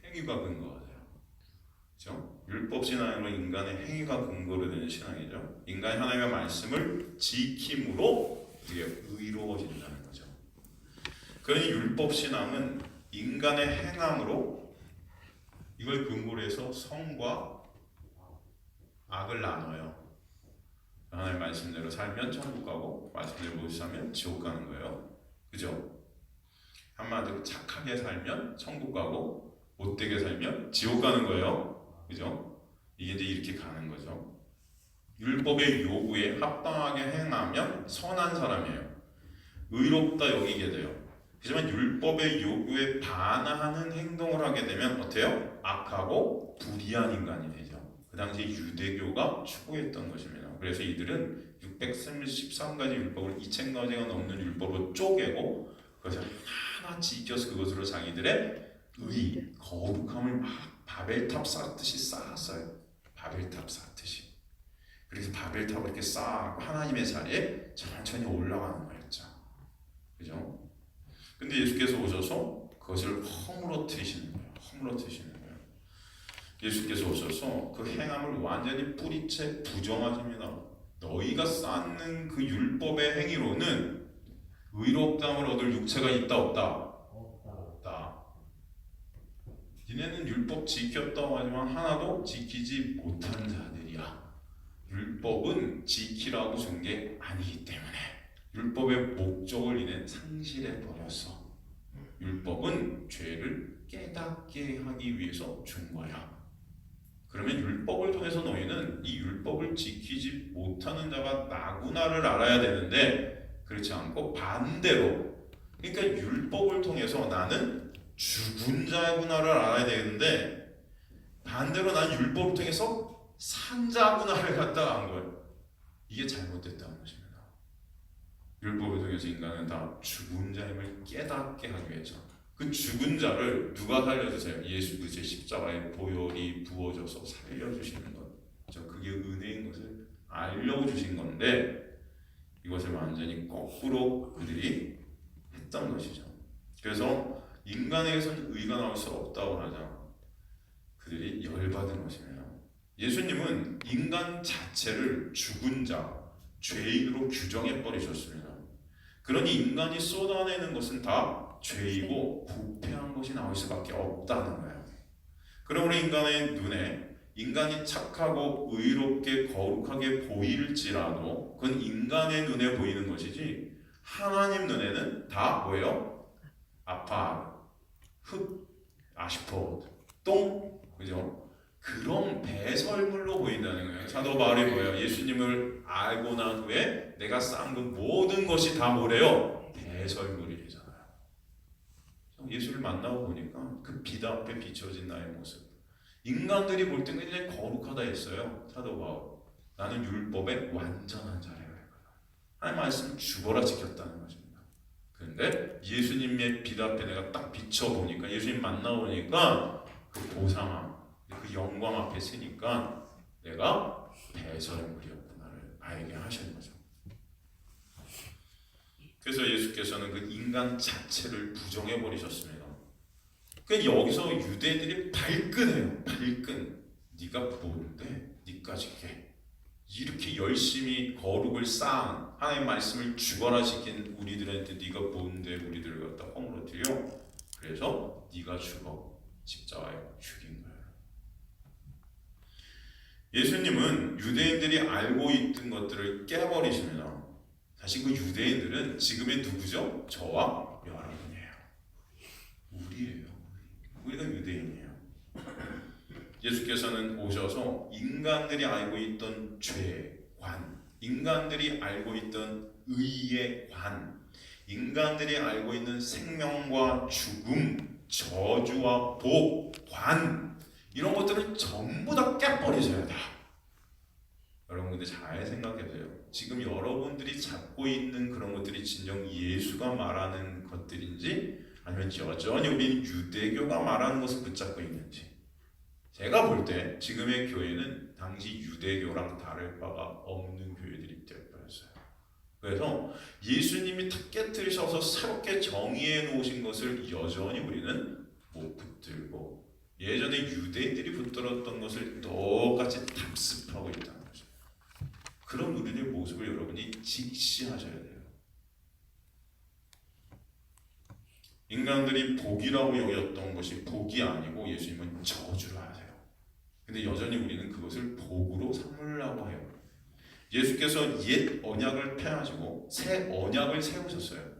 행위가 근거하죠. 그렇죠? 율법 신앙은 인간의 행위가 근거로 되는 신앙이죠. 인간이 하나님의 말씀을 지킴으로 이게 의로워진다는 거죠. 그러니 율법 신앙은 인간의 행함으로 이걸 근거로 해서 성과 악을 나눠요. 하나님의 말씀대로 살면 천국 가고 말씀대로 못 살면 지옥 가는 거예요. 그죠? 한마디로 착하게 살면 천국 가고 못되게 살면 지옥 가는 거예요. 그죠? 이게 이제 이렇게 가는 거죠. 율법의 요구에 합당하게 행하면 선한 사람이에요. 의롭다 여기게 돼요. 하지만 율법의 요구에 반하는 행동을 하게 되면 어때요? 악하고 불의한 인간이 되죠. 그 당시 유대교가 추구했던 것입니다. 그래서 이들은 613가지 율법을 2000가지가 넘는 율법을 쪼개고 그것을 하나 지켜서 그것으로 자기들의 의, 거룩함을 막 바벨탑 쌓듯이 쌓았어요. 바벨탑 쌓듯이. 그래서 바벨탑을 이렇게 쌓고 하나님의 자리에 천천히 올라가는 거였죠. 그죠? 근데 예수께서 오셔서 그것을 허물어뜨리시는 거예요. 허물어뜨리시는 거예요. 예수께서 오셔서 그 행함을 완전히 뿌리채 부정하십니다. 너희가 쌓는 그 율법의 행위로는 의롭다함을 얻을 육체가 있다 없다? 없다. 니네는 율법 지켰다고 하지만 하나도 지키지 못한 자들이야. 율법은 지키라고 준 게 아니기 때문에 율법의 목적을 니네 상실해 버렸어. 율법은 죄를 깨닫게 하기 위해서 준 거야. 그러면 율법을 통해서 너희는 이 율법을 지키지 못하는 자가 나구나를 알아야 되는데 그렇지 않고 반대로, 그러니까 율법을 통해서 나는 죽은 자구나를 알아야 되는데 반대로 난 율법을 통해서 산 자구나를 갖다가 안 거예요. 이게 잘못됐다는 것입니다. 율법을 통해서 인간은 다 죽은 자임을 깨닫게 하기 위해서 그 죽은 자를 누가 살려주세요? 예수 그리스도의 십자가에 보혈이 부어져서 살려주시는 것. 그게 은혜인 것을 알려고 주신 건데 이것을 완전히 거꾸로 그들이 했던 것이죠. 그래서 인간에게서는 의가 나올 수 없다고 하자 그들이 열받은 것입니다. 예수님은 인간 자체를 죽은 자, 죄인으로 규정해 버리셨습니다. 그러니 인간이 쏟아내는 것은 다 죄이고 부패한 것이 나올 수밖에 없다는 거예요. 그러므로 인간의 눈에 인간이 착하고 의롭게 거룩하게 보일지라도 그건 인간의 눈에 보이는 것이지 하나님 눈에는 다 뭐예요? 아파, 흙, 아시포, 똥, 그죠? 그런 배설물로 보인다는 거예요. 사도 바울이 뭐예요? 예수님을 알고 난 후에 내가 쌓은 그 모든 것이 다 뭐래요? 배설물이 되잖아요. 예수를 만나고 보니까 그 빛 앞에 비춰진 나의 모습. 인간들이 볼 때는 굉장히 거룩하다 했어요. 사도 바울. 나는 율법의 완전한 자라고 했거든. 하나님 말씀 죽어라 지켰다는 것입니다. 그런데 예수님의 빛 앞에 내가 딱 비춰보니까 예수님 만나보니까 그 보상함, 그 영광 앞에 서니까 내가 배설물이었구나를 알게 하시는 거죠. 그래서 예수께서는 그 인간 자체를 부정해 버리셨습니다. 그러니까 여기서 유대인들이 발끈해요. 발끈. 네가 뭔데? 니까지 게 이렇게 열심히 거룩을 쌓은 하나님 말씀을 죽어라 시킨 우리들한테 네가 뭔데 우리들을 갖다 허물어뜨려? 그래서 네가 죽어 십자가에 죽인 거예요. 예수님은 유대인들이 알고 있던 것들을 깨버리십니다. 사실 그 유대인들은 지금의 누구죠? 저와 여러분이에요. 우리예요. 우리가 유대인이에요. 예수께서는 오셔서 인간들이 알고 있던 죄, 관, 인간들이 알고 있던 의의 관, 인간들이 알고 있는 생명과 죽음, 저주와 복, 관, 이런 것들을 전부 다 깨버리셔야 돼요. 여러분 근데 잘 생각해보세요. 지금 여러분들이 잡고 있는 그런 것들이 진정 예수가 말하는 것들인지 아니면 여전히 우리는 유대교가 말하는 것을 붙잡고 있는지. 제가 볼 때 지금의 교회는 당시 유대교랑 다를 바가 없는 교회들이 되어버렸어요. 그래서 예수님이 탁 깨뜨리셔서 새롭게 정의해 놓으신 것을 여전히 우리는 못 붙들고 예전에 유대인들이 붙들었던 것을 똑같이 답습하고 있다는 거죠. 그런 우리의 모습을 여러분이 직시하셔야 돼요. 인간들이 복이라고 여겼던 것이 복이 아니고 예수님은 저주를 하세요. 근데 여전히 우리는 그것을 복으로 삼으려고 해요. 예수께서 옛 언약을 폐하시고 새 언약을 세우셨어요.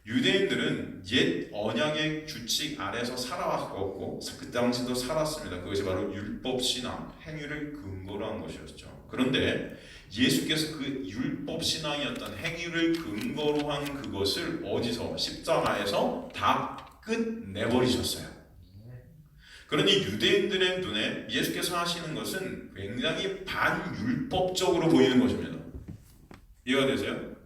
유대인들은 옛 언약의 규칙 아래서 살아왔고 그 당시도 살았습니다. 그것이 바로 율법 신앙, 행위를 근거로 한 것이었죠. 그런데 예수께서 그 율법 신앙이었던 행위를 근거로 한 그것을 어디서? 십자가에서 다 끝내버리셨어요. 그러니 유대인들의 눈에 예수께서 하시는 것은 굉장히 반율법적으로 보이는 것입니다. 이해가 되세요?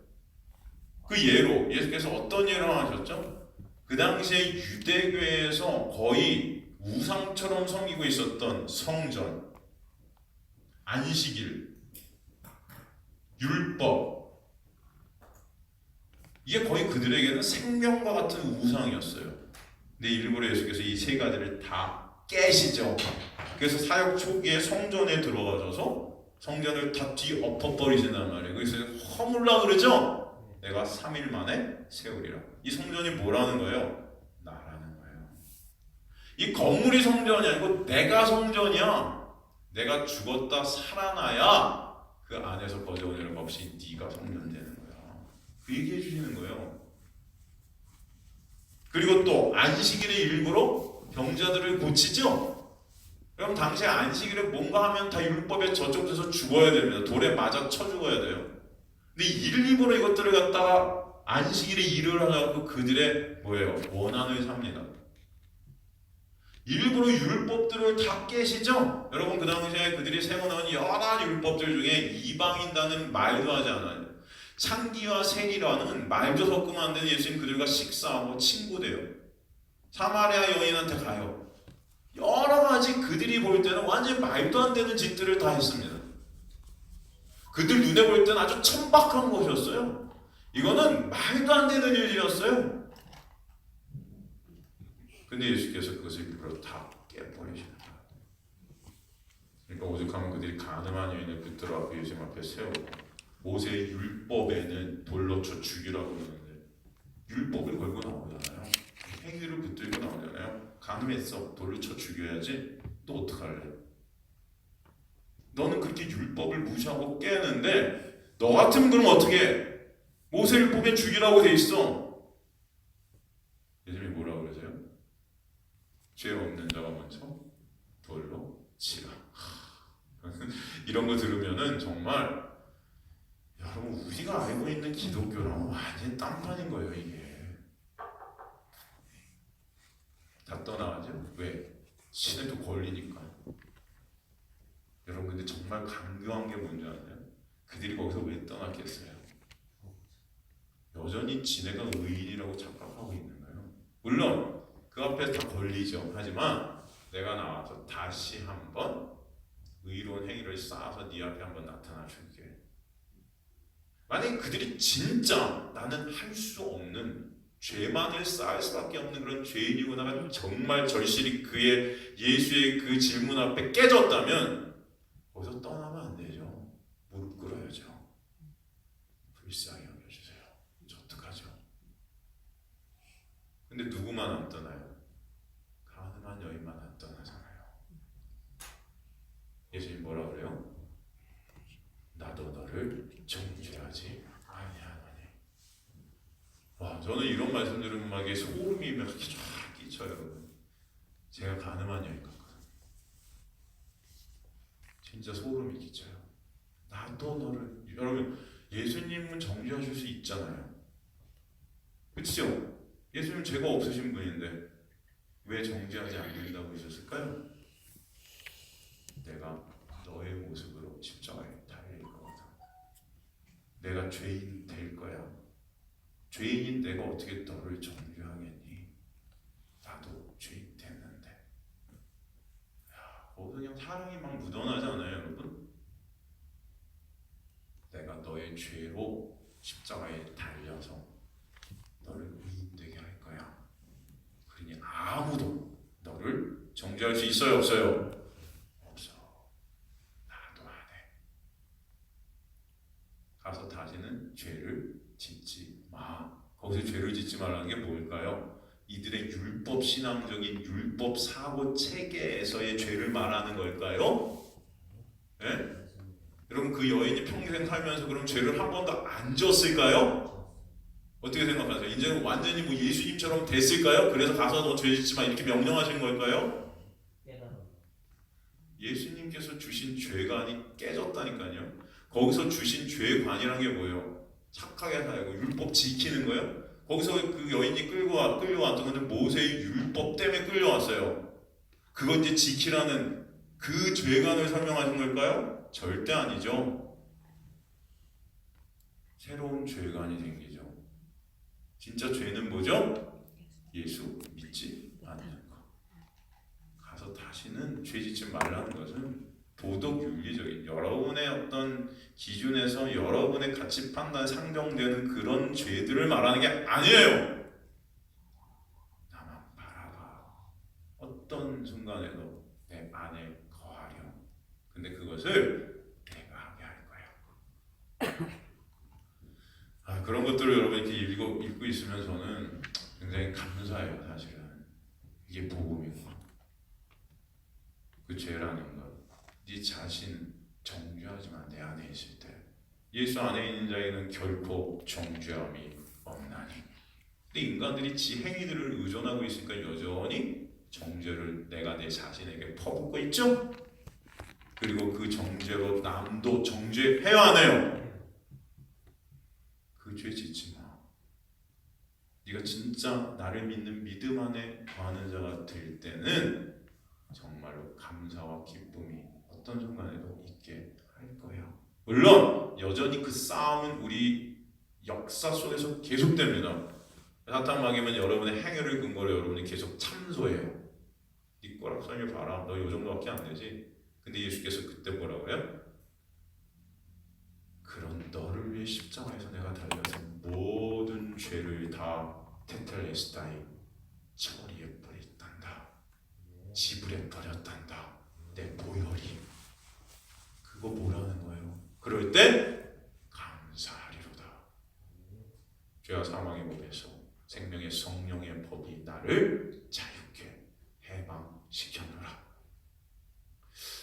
그 예로 예수께서 어떤 예를 하셨죠? 그 당시에 유대교회에서 거의 우상처럼 섬기고 있었던 성전, 안식일, 율법, 이게 거의 그들에게는 생명과 같은 우상이었어요. 근데 일부러 예수께서 이 세 가지를 다 깨시죠. 그래서 사역 초기에 성전에 들어가셔서 성전을 다 뒤엎어버리신단 말이에요. 그래서 허물라 그러죠? 내가 3일 만에 세우리라. 이 성전이 뭐라는 거예요? 나라는 거예요. 이 건물이 성전이 아니고 내가 성전이야. 내가 죽었다 살아나야 그 안에서 거저온 일 없이 네가 성전 되는 거야. 그 얘기해 주시는 거예요. 그리고 또 안식일에 일부러 병자들을 고치죠? 그럼 당시에 안식일에 뭔가 하면 다 율법에 저쪽에서 죽어야 됩니다. 돌에 맞아 쳐 죽어야 돼요. 근데 일부러 이것들을 갖다가 안식일에 일을 하려고 그들의 뭐예요? 원한을 삽니다. 일부러 율법들을 다 깨시죠? 여러분 그 당시에 그들이 세워놓은 여러 율법들 중에 이방인다는 말도 하지 않아요. 창기와 세리라는 말도 섞으면 안 되는 예수님 그들과 식사하고 친구돼요. 사마리아 여인한테 가요. 여러 가지 그들이 볼 때는 완전히 말도 안 되는 짓들을 다 했습니다. 그들 눈에 볼 때는 아주 천박한 것이었어요. 이거는 말도 안 되는 일이었어요. 근데 예수께서 그것을 일부러 다 깨버리시는 거예요. 그러니까 오죽하면 그들이 가늠한 여인을 붙들어 예수님 앞에 세우고 모세의 율법에는 돌로 쳐 죽이라고 그러는데 율법을 걸고 나오잖아요. 행위를 붙들고 나오잖아요. 간음했어. 돌로 쳐 죽여야지. 또 어떡할래? 너는 그렇게 율법을 무시하고 깨는데 너 같으면 그럼 어떻게 해? 모세 율법에 죽이라고 돼 있어. 예수님이 뭐라고 그러세요? 죄 없는 자가 먼저 돌로 치라. 이런 거 들으면은 정말 여러분 우리가 알고 있는 기독교랑 완전 딴판인 거예요. 이게 다 떠나가죠. 왜? 신에도 걸리니까. 여러분 근데 정말 강교한 게 뭔지 아세요? 그들이 거기서 왜 떠났겠어요? 여전히 지네가 의인이라고 착각하고 있는 거예요. 물론 그 앞에 다 걸리죠. 하지만 내가 나와서 다시 한번 의로운 행위를 쌓아서 네 앞에 한번 나타나 줄게. 만약에 그들이 진짜 나는 할 수 없는 죄만을 쌓을 수밖에 없는 그런 죄인이구나가 정말 절실히 그의 예수의 그 질문 앞에 깨졌다면 거기서 떠나면 안 되죠. 무릎 꿇어야죠. 불쌍히 여겨주세요. 저 어떡하죠? 근데 누구만 안 떠나요? 가늠한 여인만 안 떠나잖아요. 예수님 뭐라 그래요? 나도 너를 정죄하지 아니하노니. 와, 저는 이런 말씀 들으면 막 이게 소름이 막 이렇게 쫙 끼쳐요, 여러분. 제가 가늠한 여인 같거든요. 진짜 소름이 끼쳐요. 나도 너를. 여러분 예수님은 정죄하실 수 있잖아요. 그렇죠? 예수님 죄가 없으신 분인데 왜 정죄하지 않는다고 하셨을까요? 내가 너의 모습으로 십자가에 달릴 거거든. 내가 죄인 될 거야. 죄인인 내가 어떻게 너를 정죄하겠니? 나도 죄인 됐는데. 야, 거기서 그냥 사랑이 막 묻어나지 않아요, 여러분? 내가 너의 죄로 십자가에 달려서 너를 의인되게 할 거야. 그러니 아무도 너를 정죄할 수 있어요, 없어요? 없어. 나도 안 해. 가서 다시는 죄를 짓지 마. 거기서 죄를 짓지 말라는 게 뭘까요? 이들의 율법 신앙적인 율법 사고 체계에서의 죄를 말하는 걸까요? 네? 여러분 그 여인이 평생 살면서 그럼 죄를 한 번도 안 졌을까요? 어떻게 생각하세요? 이제 완전히 뭐 예수님처럼 됐을까요? 그래서 가서 너 죄 짓지 마 이렇게 명령하신 걸까요? 예수님께서 주신 죄관이 깨졌다니까요. 거기서 주신 죄관이란 게 뭐예요? 착하게 살고 율법 지키는 거예요. 거기서 그 여인이 끌려왔던 건데 모세의 율법 때문에 끌려왔어요. 그건 이제 지키라는 그 죄관을 설명하신 걸까요? 절대 아니죠. 새로운 죄관이 생기죠. 진짜 죄는 뭐죠? 예수 믿지 않는 것. 가서 다시는 죄 짓지 말라는 것은 도덕 윤리적인 여러분의 어떤 기준에서 여러분의 가치 판단 상정되는 그런 죄들을 말하는 게 아니에요. 나만 바라봐. 어떤 순간에도 내 안에 거하렴. 근데 그것을 내가 하게 할 거야. 그런 것들을 여러분 이렇게 읽고 있으면 저는 굉장히 감사해요. 사실은 이게 복음이고 그 죄라는 것. 네 자신 정죄하지만 내 안에 있을 때 예수 안에 있는 자에는 결코 정죄함이 없나니. 근데 인간들이 지 행위들을 의존하고 있으니까 여전히 정죄를 내가 내 자신에게 퍼붓고 있죠. 그리고 그 정죄로 남도 정죄해야 하네요. 그 죄 짓지 마. 네가 진짜 나를 믿는 믿음 안에 거하는 자가 될 때는 정말로 감사와 기쁨이 어떤 순간에도 있게 할 거야. 물론 여전히 그 싸움은 우리 역사 속에서 계속됩니다. 사탕마귀면 여러분의 행위를 근거로 여러분이 계속 참소해요. 네 꼬락서니 봐라. 너 요 정도밖에 안 되지. 근데 예수께서 그때 뭐라고 해요? 그런 너를 위해 십자가에서 내가 달려서 모든 죄를 다 테텔레스타이 처리해 버렸단다. 지불해 버렸단다. 내 보혈이. 그거 뭐라는 거예요? 그럴 때 감사하라. 시켰노라.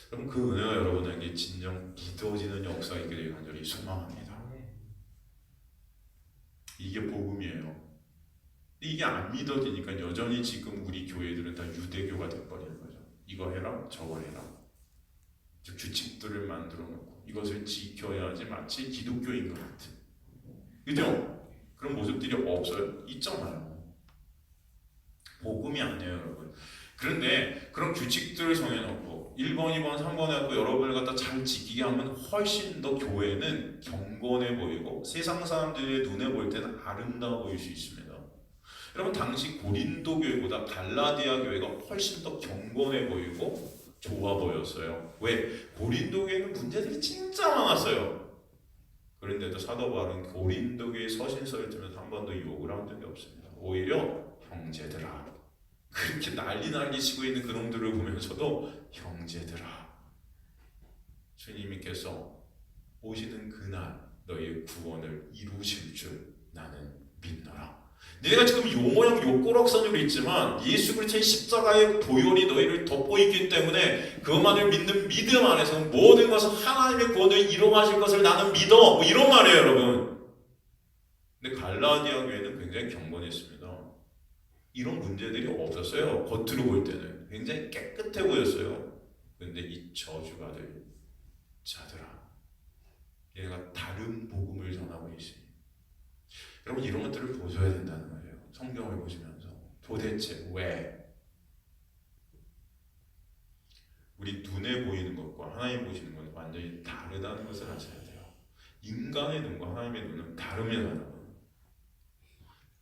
그럼 그 은혜가 여러분에게 진정 믿어지는 역사가 있게 되길 간절히 소망합니다. 이게 복음이에요. 이게 안 믿어지니까 여전히 지금 우리 교회들은 다 유대교가 돼버리는 거죠. 이거 해라 저거 해라, 규칙들을 만들어 놓고 이것을 지켜야지 마치 기독교인 것 같은, 그죠? 그런 모습들이 없어요? 있잖아요. 복음이 아니에요, 여러분. 그런데 그런 규칙들을 정해놓고 1번, 2번, 3번 해갖고 여러분을 갖다 잘 지키게 하면 훨씬 더 교회는 경건해 보이고 세상 사람들의 눈에 볼 때는 아름다워 보일 수 있습니다. 여러분, 당시 고린도 교회보다 갈라디아 교회가 훨씬 더 경건해 보이고 좋아 보였어요. 왜? 고린도 교회는 문제들이 진짜 많았어요. 그런데도 사도 바울은 고린도 교회 서신서를 들으면서 한 번도 욕을 한 적이 없습니다. 오히려 형제들아, 그렇게 난리 치고 있는 그놈들을 보면서도 형제들아, 주님께서 오시는 그날 너희의 구원을 이루실 줄 나는 믿노라. 너희가 지금 요 모양 요 꼬락선으로 있지만 예수 그리스도의 십자가의 보혈이 너희를 덮고 있기 때문에 그것만을 믿는 믿음 안에서 모든 것은 하나님의 구원을 이루어가실 것을 나는 믿어, 뭐 이런 말이에요, 여러분. 근데 갈라디아 교회는 굉장히 경건했습니다. 이런 문제들이 없었어요. 겉으로 볼 때는 굉장히 깨끗해 보였어요. 그런데 이 저주받을 자들아, 얘가 다른 복음을 전하고 계시니, 여러분 이런 것들을 보셔야 된다는 거예요. 성경을 보시면서 도대체 왜 우리 눈에 보이는 것과 하나님 보시는 건 완전히 다르다는 것을 아셔야 돼요. 인간의 눈과 하나님의 눈은 다릅니다.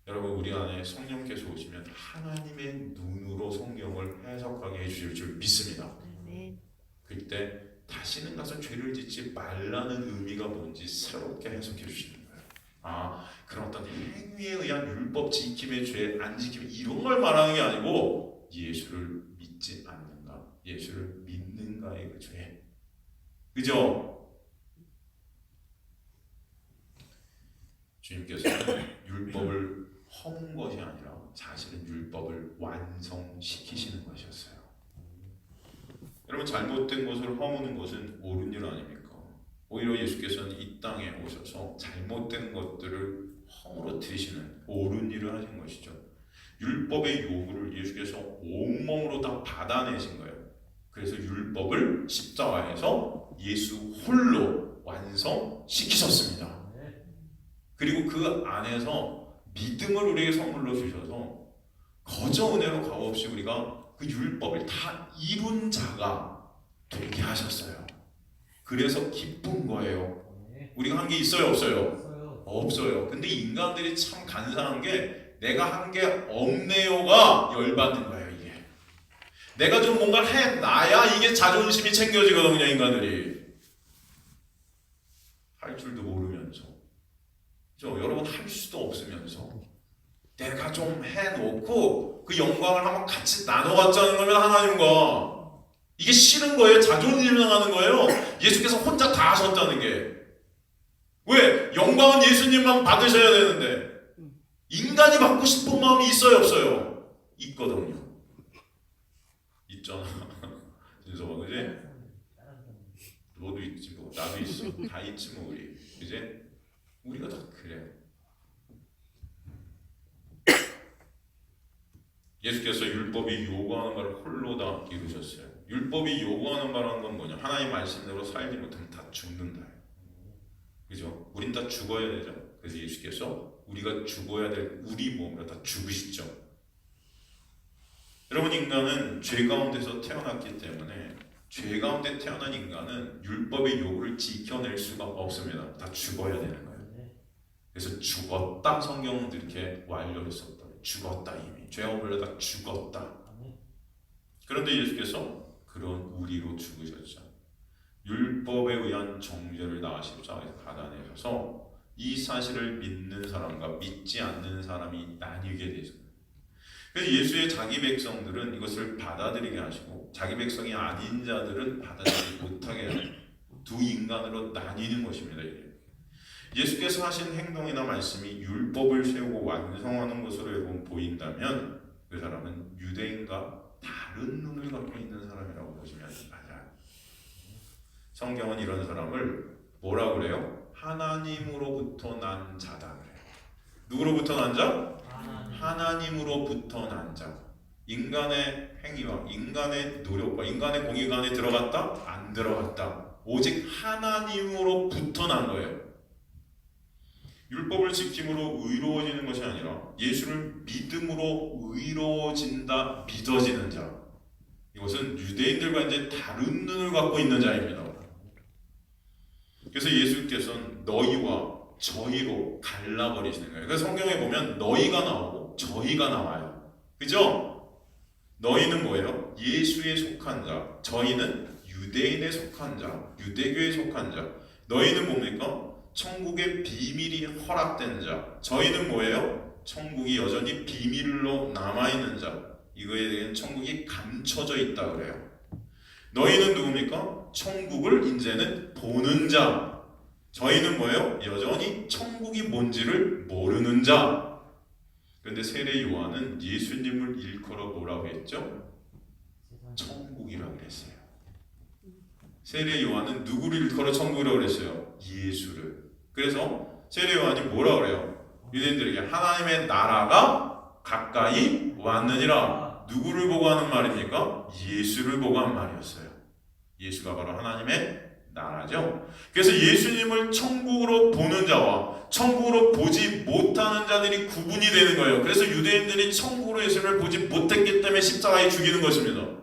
여러분, 우리 안에 성령께서 오시면 하나님의 눈으로 성경을 해석하게 해주실 줄 믿습니다. 그때 다시는 가서 죄를 짓지 말라는 의미가 뭔지 새롭게 해석해 주시는 거예요. 아, 그런 어떤 행위에 의한 율법 지킴의 죄, 안 지킴 이런 걸 말하는 게 아니고 예수를 믿지 않는가, 예수를 믿는가의 그 죄, 그죠? 주님께서는 율법을 허문 것이 아니라 사실은 율법을 완성시키시는 것이었어요. 여러분, 잘못된 것을 허무는 것은 옳은 일 아닙니까? 오히려 예수께서는 이 땅에 오셔서 잘못된 것들을 허물어뜨리시는 옳은 일을 하신 것이죠. 율법의 요구를 예수께서 온몸으로 다 받아내신 거예요. 그래서 율법을 십자가에서 예수 홀로 완성시키셨습니다. 그리고 그 안에서 믿음을 우리에게 선물로 주셔서 거저 은혜로 값없이 우리가 그 율법을 다 이룬 자가 되게 하셨어요. 그래서 기쁜 거예요. 우리가 한 게 있어요, 없어요? 없어요. 근데 인간들이 참 간사한 게 내가 한 게 없네요가 열받는 거예요. 이게 내가 좀 뭔가 해놔야 이게 자존심이 챙겨지거든요. 인간들이 할 줄도 모르면서, 여러분 할 수도 없으면서 내가 좀 해놓고 그 영광을 한번 같이 나눠갖자는 거면 하나님과, 이게 싫은 거예요? 자존심이 상하는 거예요? 예수께서 혼자 다 하셨다는 게. 왜? 영광은 예수님만 받으셔야 되는데 인간이 받고 싶은 마음이 있어요, 없어요? 있거든요. 있잖아. 진서가, 그지? 너도 있지 뭐, 나도 있어. 다 있지 뭐, 우리. 이제 우리가 다 그래요. 예수께서 율법이 요구하는 바를 홀로 다 이루셨어요. 율법이 요구하는 바라는 건 뭐냐? 하나님 말씀대로 살지 못하면 다 죽는다. 그죠? 우린 다 죽어야 되죠. 그래서 예수께서 우리가 죽어야 될 우리 몸으로 다 죽으시죠. 여러분, 인간은 죄 가운데서 태어났기 때문에 죄 가운데 태어난 인간은 율법의 요구를 지켜낼 수가 없습니다. 다 죽어야 되는 거예요. 그래서 죽었다, 성경은 이렇게 완료했었다. 죽었다, 이미 죄와 원래 다 죽었다. 그런데 예수께서 그런 우리로 죽으셨죠. 율법에 의한 정죄를 다 십자가에서 받아내셔서 이 사실을 믿는 사람과 믿지 않는 사람이 나뉘게 되죠. 그래서 예수의 자기 백성들은 이것을 받아들이게 하시고 자기 백성이 아닌 자들은 받아들이지 못하게 하는 두 인간으로 나뉘는 것입니다. 예수께서 하신 행동이나 말씀이 율법을 세우고 완성하는 것으로 여러분 보인다면 그 사람은 유대인과 다른 눈을 갖고 있는 사람이라고 보시면 맞아요. 성경은 이런 사람을 뭐라고 그래요? 하나님으로부터 난 자다 그래요. 누구로부터 난 자? 하나님으로부터 난 자. 인간의 행위와 인간의 노력과 인간의 공의가 안에 들어갔다? 안 들어갔다. 오직 하나님으로부터 난 거예요. 율법을 지킴으로 의로워지는 것이 아니라 예수를 믿음으로 의로워진다, 믿어지는 자. 이것은 유대인들과 이제 다른 눈을 갖고 있는 자입니다. 그래서 예수께서는 너희와 저희로 갈라버리시는 거예요. 그래서 성경에 보면 너희가 나오고 저희가 나와요. 그죠? 너희는 뭐예요? 예수에 속한 자. 저희는 유대인에 속한 자, 유대교에 속한 자. 너희는 뭡니까? 천국의 비밀이 허락된 자. 저희는 뭐예요? 천국이 여전히 비밀로 남아있는 자. 이거에 대한 천국이 감춰져 있다 그래요. 너희는 누굽니까? 천국을 이제는 보는 자. 저희는 뭐예요? 여전히 천국이 뭔지를 모르는 자. 그런데 세례 요한은 예수님을 일컬어 뭐라고 했죠? 천국이라고 그랬어요. 세례 요한은 누구를 일컬어 천국이라고 그랬어요? 예수를. 그래서 세례 요한이 뭐라고 그래요? 유대인들에게 하나님의 나라가 가까이 왔느니라. 누구를 보고 하는 말입니까? 예수를 보고 한 말이었어요. 예수가 바로 하나님의 나라죠. 그래서 예수님을 천국으로 보는 자와 천국으로 보지 못하는 자들이 구분이 되는 거예요. 그래서 유대인들이 천국으로 예수님을 보지 못했기 때문에 십자가에 죽이는 것입니다.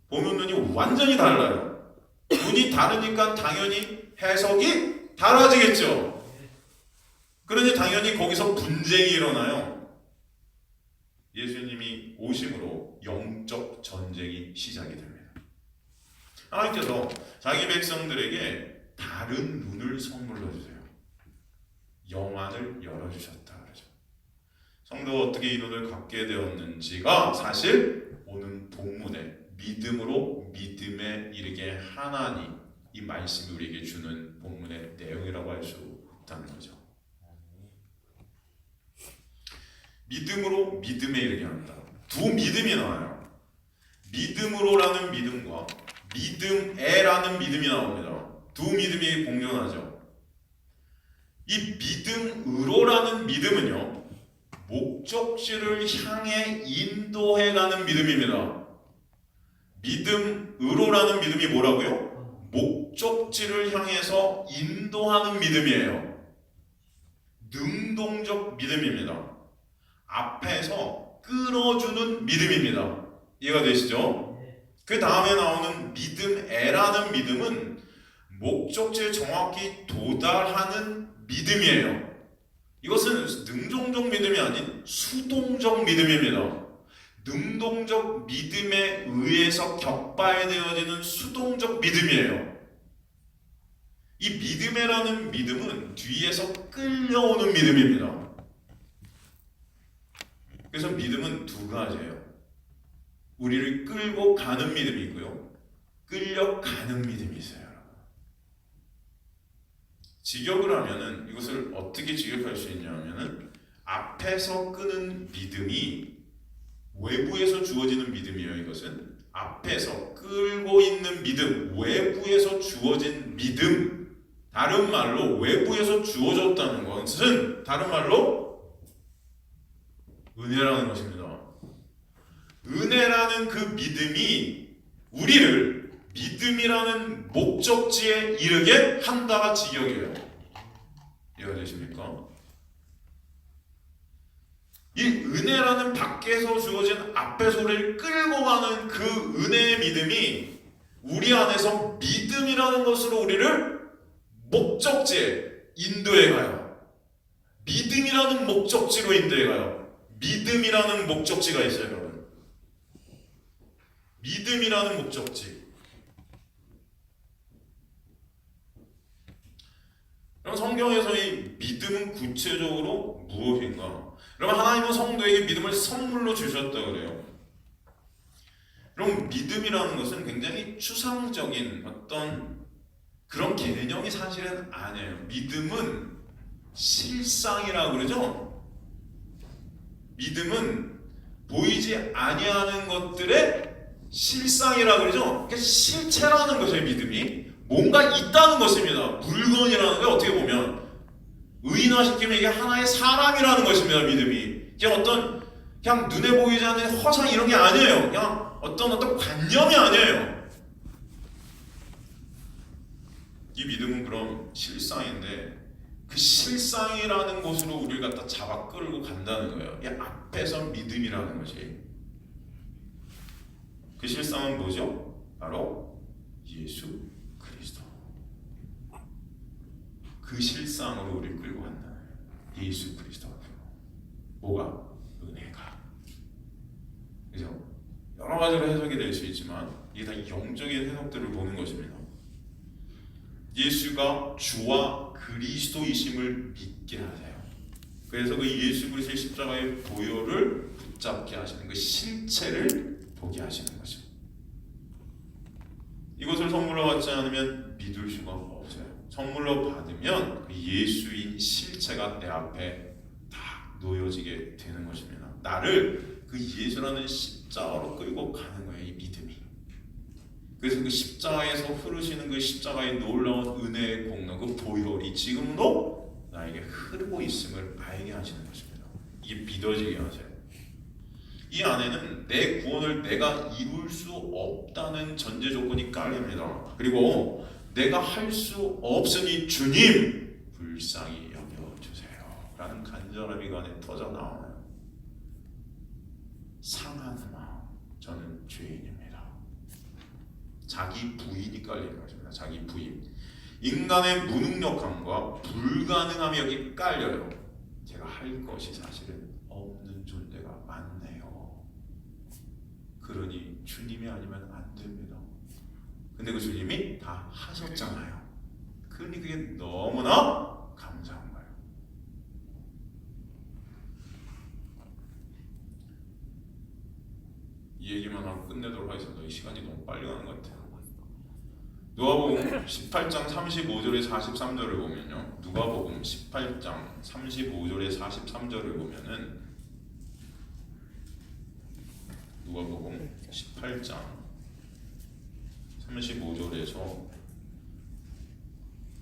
보는 눈이 완전히 달라요. 눈이 다르니까 당연히 해석이 달라지겠죠. 그러니 당연히 거기서 분쟁이 일어나요. 예수님이 오심으로 영적 전쟁이 시작이 됩니다. 하나님께서 자기 백성들에게 다른 눈을 선물로 주세요. 영안을 열어주셨다 그러죠. 성도가 어떻게 이 눈을 갖게 되었는지가 사실 오는 본문에 믿음으로 믿음에 이르게 하나니 이 말씀이 우리에게 주는 본문의 내용이라고 할 수 있다는 거죠. 믿음으로 믿음에 이르게 한다. 두 믿음이 나와요. 믿음으로라는 믿음과 믿음에라는 믿음이 나옵니다. 두 믿음이 공존하죠. 이 믿음으로라는 믿음은요, 목적지를 향해 인도해가는 믿음입니다. 믿음으로라는 믿음이 뭐라고요? 목적지를 향해서 인도하는 믿음이에요. 능동적 믿음입니다. 앞에서 끌어주는 믿음입니다. 이해가 되시죠? 그 다음에 나오는 믿음에라는 믿음은 목적지에 정확히 도달하는 믿음이에요. 이것은 능동적 믿음이 아닌 수동적 믿음입니다. 능동적 믿음에 의해서 격발되어지는 수동적 믿음이에요. 이 믿음에라는 믿음은 뒤에서 끌려오는 믿음입니다. 그래서 믿음은 두 가지예요. 우리를 끌고 가는 믿음이 있고요, 끌려가는 믿음이 있어요. 직역을 하면은 이것을 어떻게 직역할 수 있냐면은 앞에서 끄는 믿음이 외부에서 주어지는 믿음이에요. 이것은 앞에서 끌고 있는 믿음, 외부에서 주어진 믿음. 다른 말로 외부에서 주어졌다는 것은 다른 말로 은혜라는 것입니다. 은혜라는 그 믿음이 우리를 믿음이라는 목적지에 이르게 한다가 직역이에요. 이해가 되십니까? 이 은혜라는 밖에서 주어진 앞에서 우리를 끌고 가는 그 은혜의 믿음이 우리 안에서 믿음이라는 것으로 우리를 목적지에 인도해 가요. 믿음이라는 목적지로 인도해 가요. 믿음이라는 목적지가 있어요, 여러분. 믿음이라는 목적지. 그럼 성경에서의 믿음은 구체적으로 무엇인가? 그러면 하나님은 성도에게 믿음을 선물로 주셨다 그래요. 그럼 믿음이라는 것은 굉장히 추상적인 어떤 그런 개념이 사실은 아니에요. 믿음은 실상이라고 그러죠. 믿음은 보이지 아니하는 것들의 실상이라 그러죠. 그러니까 실체라는 것이에요. 믿음이 뭔가 있다는 것입니다. 물건이라는 게 어떻게 보면 의인화시키면 이게 하나의 사람이라는 것입니다. 믿음이 그냥 어떤 그냥 눈에 보이지 않는 허상 이런 게 아니에요. 그냥 어떤 관념이 아니에요. 이 믿음은 그럼 실상인데 그 실상이라는 곳으로 우리를 갖다 잡아 끌고 간다는 거예요. 이 앞에서 믿음이라는 것이. 그 실상은 뭐죠? 바로 예수 그리스도. 그 실상으로 우리를 끌고 간다는 거예요. 예수 그리스도 앞으로. 뭐가? 은혜가. 그죠? 여러 가지로 해석이 될 수 있지만 이게 다 영적인 해석들을 보는 것입니다. 예수가 주와 그리스도이심을 믿게 하세요. 그래서 그 예수 그리스도의 십자가의 보혈을 붙잡게 하시는 그 실체를 보게 하시는 거죠. 이것을 선물로 받지 않으면 믿을 수가 없어요. 선물로 받으면 그 예수인 실체가 내 앞에 다 놓여지게 되는 것입니다. 나를 그 예수라는 십자가로 끌고 가는 거예요. 이 믿음이. 그래서 그 십자가에서 흐르시는 그 십자가의 놀라운 은혜의 공로, 그 보혈이 지금도 나에게 흐르고 있음을 알게 하시는 것입니다. 이게 믿어지게 하세요. 이 안에는 내 구원을 내가 이룰 수 없다는 전제 조건이 깔립니다. 그리고 내가 할 수 없으니 주님 불쌍히 여겨주세요 라는 간절함이 그 안에 터져 나오나요? 상한 마음, 저는 죄인입니다. 자기 부인이 깔리는 것입니다. 자기 부인. 인간의 무능력함과 불가능함이 여기 깔려요. 제가 할 것이 사실은 없는 존재가 많네요. 그러니 주님이 아니면 안 됩니다. 근데 그 주님이 다 하셨잖아요. 그러니 그게 너무나 감사한 거예요. 이 얘기만 하고 끝내도록 하겠습니다. 이 시간이 너무 빨리 가는 것 같아요. 누가복음 18장 35절에 43절을 보면요. 누가복음 18장 35절에 43절을 보면은 누가복음 18장 35절에서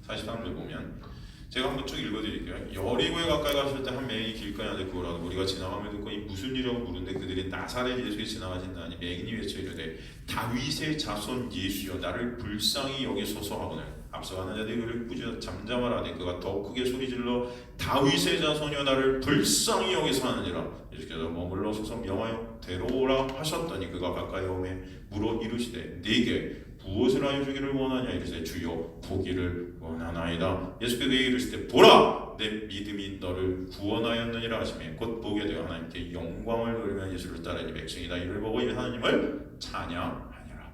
43절 보면 제가 한번 쭉 읽어드릴게요. 여리고에 가까이 갔을 때 한 맹인이 길가에 앉아 구하라고 우리가 지나가며 듣고 이 무슨 일이라고 물은데 그들이 나사렛 예수에 지나가신다니 맹인이 외쳐 이르되 다윗의 자손 예수여 나를 불쌍히 여기소서 하거늘 앞서가는 자들이 그를 꾸짖어 잠잠하라니 그가 더 크게 소리질러 다윗의 자손이여 나를 불쌍히 여기서 하느니라. 예수께서 머물러 서서 명하여 데려오라 하셨더니 그가 가까이 오매 물어 이르시되 네게 무엇을 하여 주기를 원하냐 이르시되 주여 보기를 원하나이다. 예수께서 그에게 이르시되 보라 내 믿음이 너를 구원하였느니라 하시며 곧 보게 되어 하나님께 영광을 돌리며 예수를 따르니 백성이 다 이를 보고 하나님을 찬양하니라.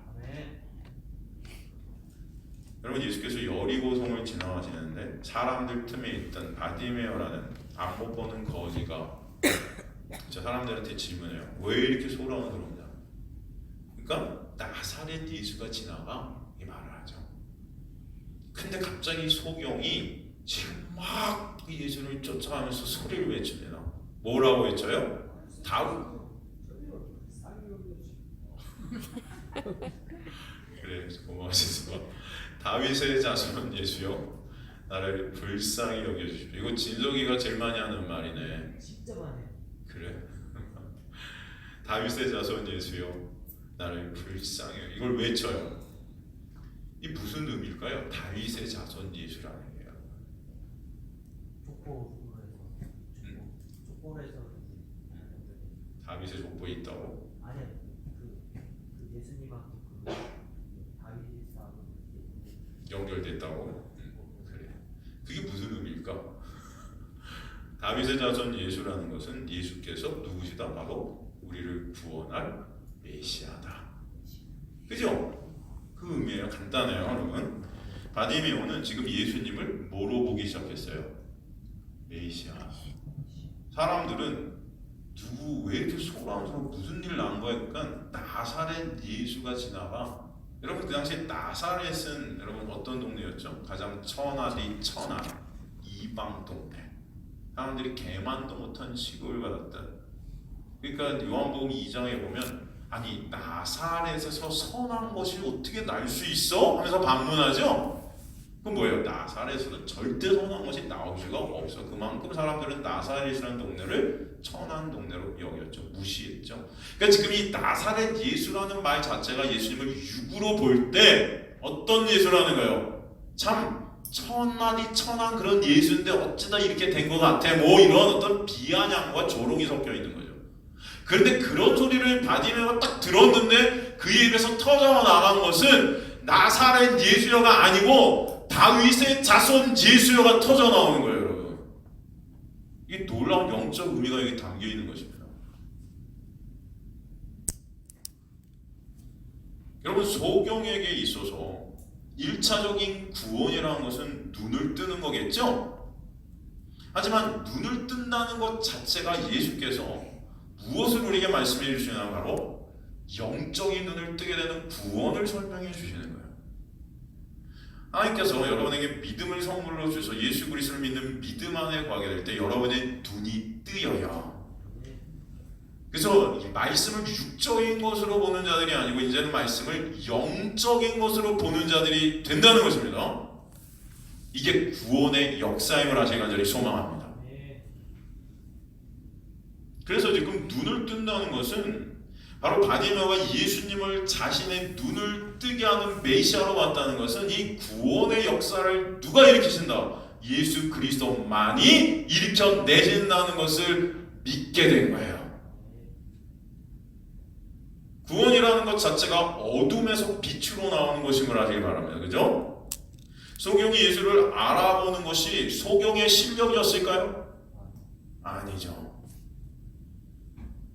여러분 예수께서 여리고성을 지나가시는데 사람들 틈에 있던 바디메어라는 안 못 보는 거지가 사람들한테 질문해요. 왜 이렇게 소란스러우냐? 그러니까 나사렛 예수가 지나가 이 말을 하죠. 근데 갑자기 소경이 지금 막 예수를 쫓아가면서 소리를 외칩니다. 뭐라고 외쳐요? 그래 고마우셔서 다윗의 자손 예수여 나를 불쌍히 여겨주십시오. 이거 진석이가 제일 많이 하는 말이네. 진짜 많이. 그래? 다윗의 자손 예수여 나를 불쌍히 이걸 외쳐요. 이 무슨 의미일까요? 다윗의 자손 예수라는 게요. 족보에서 다윗의 족보에 있다고? 아니야 그 예수님하고 그 다윗하고 연결됐다고? 그래. 그게 무슨 의미일까? 다윗의 자손 예수라는 것은 예수께서 누구시다? 바로 우리를 구원할 메시아다. 그죠? 그 의미예요. 간단해요, 여러분. 바디메오는 지금 예수님을 뭐로 보기 시작했어요? 메시아. 사람들은 누구 왜 이렇게 소란스러워 무슨 일 난 거야? 그러니까 나사렛 예수가 지나가. 여러분 그 당시에 나사렛은 여러분 어떤 동네였죠? 가장 천하디 천하 이방 동네. 사람들이 개만도 못한 취급을 받았던 그러니까 요한복음 2장에 보면 아니 나사렛에서 선한 것이 어떻게 날 수 있어? 하면서 반문하죠. 그럼 뭐예요? 나사렛에서 절대 선한 것이 나올 수가 없어. 그만큼 사람들은 나사렛이라는 동네를 천한 동네로 여겼죠. 무시했죠. 그러니까 지금 이 나사렛 예수라는 말 자체가 예수님을 육으로 볼 때 어떤 예수라는 거예요? 참 천하디 천한 그런 예수인데 어쩌다 이렇게 된 것 같아. 뭐 이런 어떤 비아냥과 조롱이 섞여 있는 거죠. 그런데 그런 소리를 바디메오가 딱 들었는데 그 입에서 터져 나간 것은 나사렛 예수여가 아니고 다윗의 자손 예수여가 터져 나오는 거예요, 여러분. 이게 놀라운 영적 의미가 여기 담겨 있는 것입니다. 여러분, 소경에게 있어서 1차적인 구원이라는 것은 눈을 뜨는 거겠죠? 하지만 눈을 뜬다는 것 자체가 예수께서 무엇을 우리에게 말씀해 주시나 바로 영적인 눈을 뜨게 되는 구원을 설명해 주시는 거예요. 하나님께서 여러분에게 믿음을 선물로 주셔서 예수 그리스도를 믿는 믿음 안에 거하게 될 때 여러분의 눈이 뜨여야. 그래서 이 말씀을 육적인 것으로 보는 자들이 아니고 이제는 말씀을 영적인 것으로 보는 자들이 된다는 것입니다. 이게 구원의 역사임을 하시기 간절히 소망합니다. 그래서 지금 눈을 뜬다는 것은 바로 바디메오가 예수님을 자신의 눈을 뜨게 하는 메시아로 봤다는 것은 이 구원의 역사를 누가 일으키신다? 예수 그리스도만이 일으켜내신다는 것을 믿게 된 거예요. 구원이라는 것 자체가 어둠에서 빛으로 나오는 것임을 아시기 바랍니다. 그죠? 소경이 예수를 알아보는 것이 소경의 실력이었을까요? 아니죠.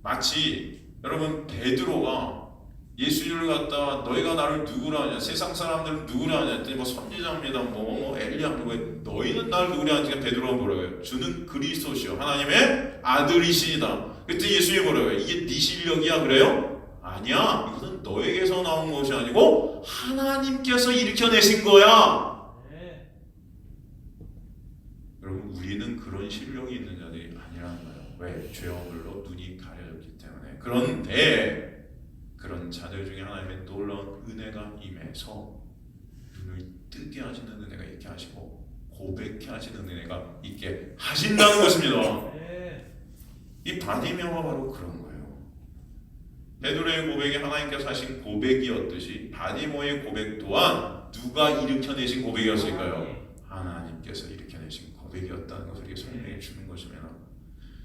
마치 여러분 베드로가 예수를 갖다가 너희가 나를 누구라 하냐, 세상 사람들은 누구라 하냐 했더니 뭐 선지자입니다, 뭐 엘리야입니다. 너희는 나를 누구라 하니까 베드로가 뭐라고 해요? 주는 그리스도시요 하나님의 아들이시니다. 그때 예수님이 뭐라고 해요? 이게 네 실력이야 그래요? 아니야, 이것은 너에게서 나온 것이 아니고 하나님께서 일으켜내신 거야. 여러분, 우리는 그런 실력이 있는 자들이 아니라는 거예요. 왜? 죄어물로 눈이 가려졌기 때문에. 그런데 그런 자들 중에 하나님의 놀라운 은혜가 임해서 눈을 뜨게 하시는 은혜가 있게 하시고 고백케 하시는 은혜가 있게 하신다는 것입니다. 이 바디메오가 바로 그런 거예요. 베드로의 고백이 하나님께서 하신 고백이었듯이 바디메오의 고백 또한 누가 일으켜내신 고백이었을까요? 하나님께서 일으켜내신 고백이었다는 것을 이렇게 설명해 주는 것입니다.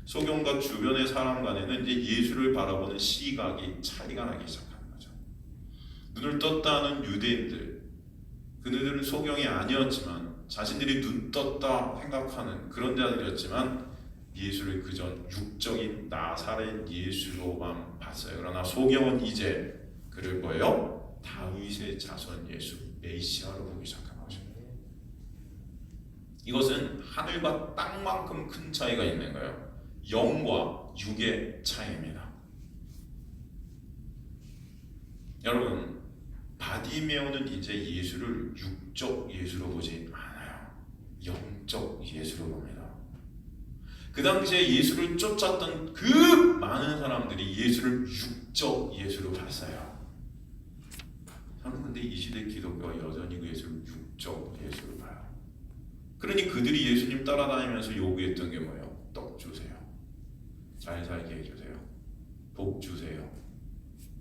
소경과 주변의 사람 간에는 이제 예수를 바라보는 시각이 차이가 나기 시작하는 거죠. 눈을 떴다는 유대인들, 그들은 소경이 아니었지만 자신들이 눈 떴다 생각하는 그런 자들이었지만 예수를 그전 육적인 나사렛 예수로만 봤어요. 그러나 소경은 이제 그를 뭐예요? 다윗의 자손 예수, 메시아로 보기 시작한 것입니다. 이것은 하늘과 땅만큼 큰 차이가 있는 거예요. 영과 육의 차이입니다. 여러분, 바디메오는 이제 예수를 육적 예수로 보지 않아요. 영적 예수로 봅니다. 그 당시에 예수를 쫓았던 그 많은 사람들이 예수를 육적 예수로 봤어요. 저는 근데 이 시대 기독교가 여전히 그 예수를 육적 예수로 봐요. 그러니 그들이 예수님 따라다니면서 요구했던 게 뭐예요? 떡 주세요. 잘 살게 해주세요. 복 주세요.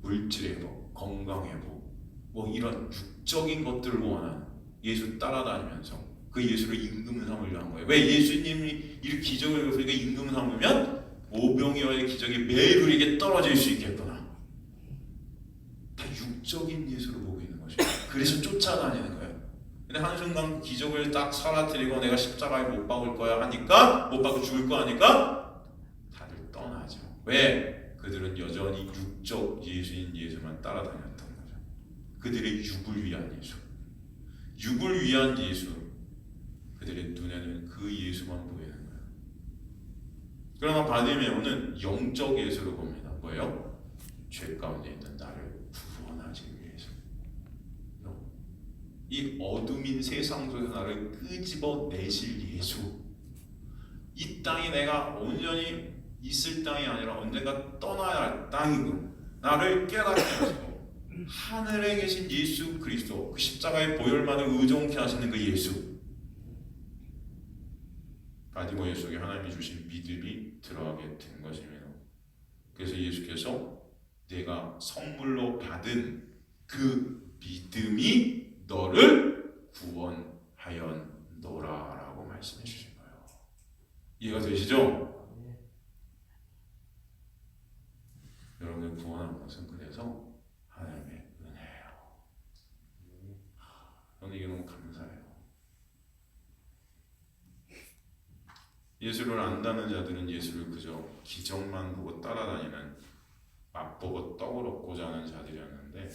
물질의 복, 건강의 복, 뭐 이런 육적인 것들을 원하는 예수 따라다니면서 그 예수를 임금 삼으려 한 거예요. 왜? 예수님이 이렇게 기적을 보니까 임금 삼으면 오병이어의 기적이 매일 우리에게 떨어질 수 있겠구나. 다 육적인 예수를 보고 있는 것이에요. 그래서 쫓아다니는 거예요. 근데 한순간 기적을 딱 사라뜨리고 내가 십자가에 못 박을 거야 하니까, 못 박고 죽을 거 하니까 다들 떠나죠. 왜? 그들은 여전히 육적 예수인 예수만 따라다녔던 거죠. 그들의 육을 위한 예수, 육을 위한 예수, 그들의 눈에는 그 예수만 보이는 거예요. 그러나 바디메오는 영적 예수로 봅니다. 뭐예요? 죄 가운데 있는 나를 구원하기 위해서. 이 어둠인 세상 속에서 나를 끄집어내실 예수. 이 땅이 내가 온전히 있을 땅이 아니라 언젠가 떠나야 할 땅이고 나를 깨닫게 하시고 하늘에 계신 예수 그리스도, 그 십자가의 보혈만을 의존케 하시는 그 예수, 바디모예 속에 하나님이 주신 믿음이 들어가게 된 것입니다. 그래서 예수께서 내가 선물로 받은 그 믿음이 너를 구원하였노라 라고 말씀해 주신 거예요. 이해가 되시죠? 여러분을 구원한 것은 그래서 하나님의 은혜예요. 저는 이게 너무 감사해요. 예수를 안다는 자들은 예수를 그저 기적만 보고 따라다니는 맛보고 떡을 얻고자 하는 자들이었는데,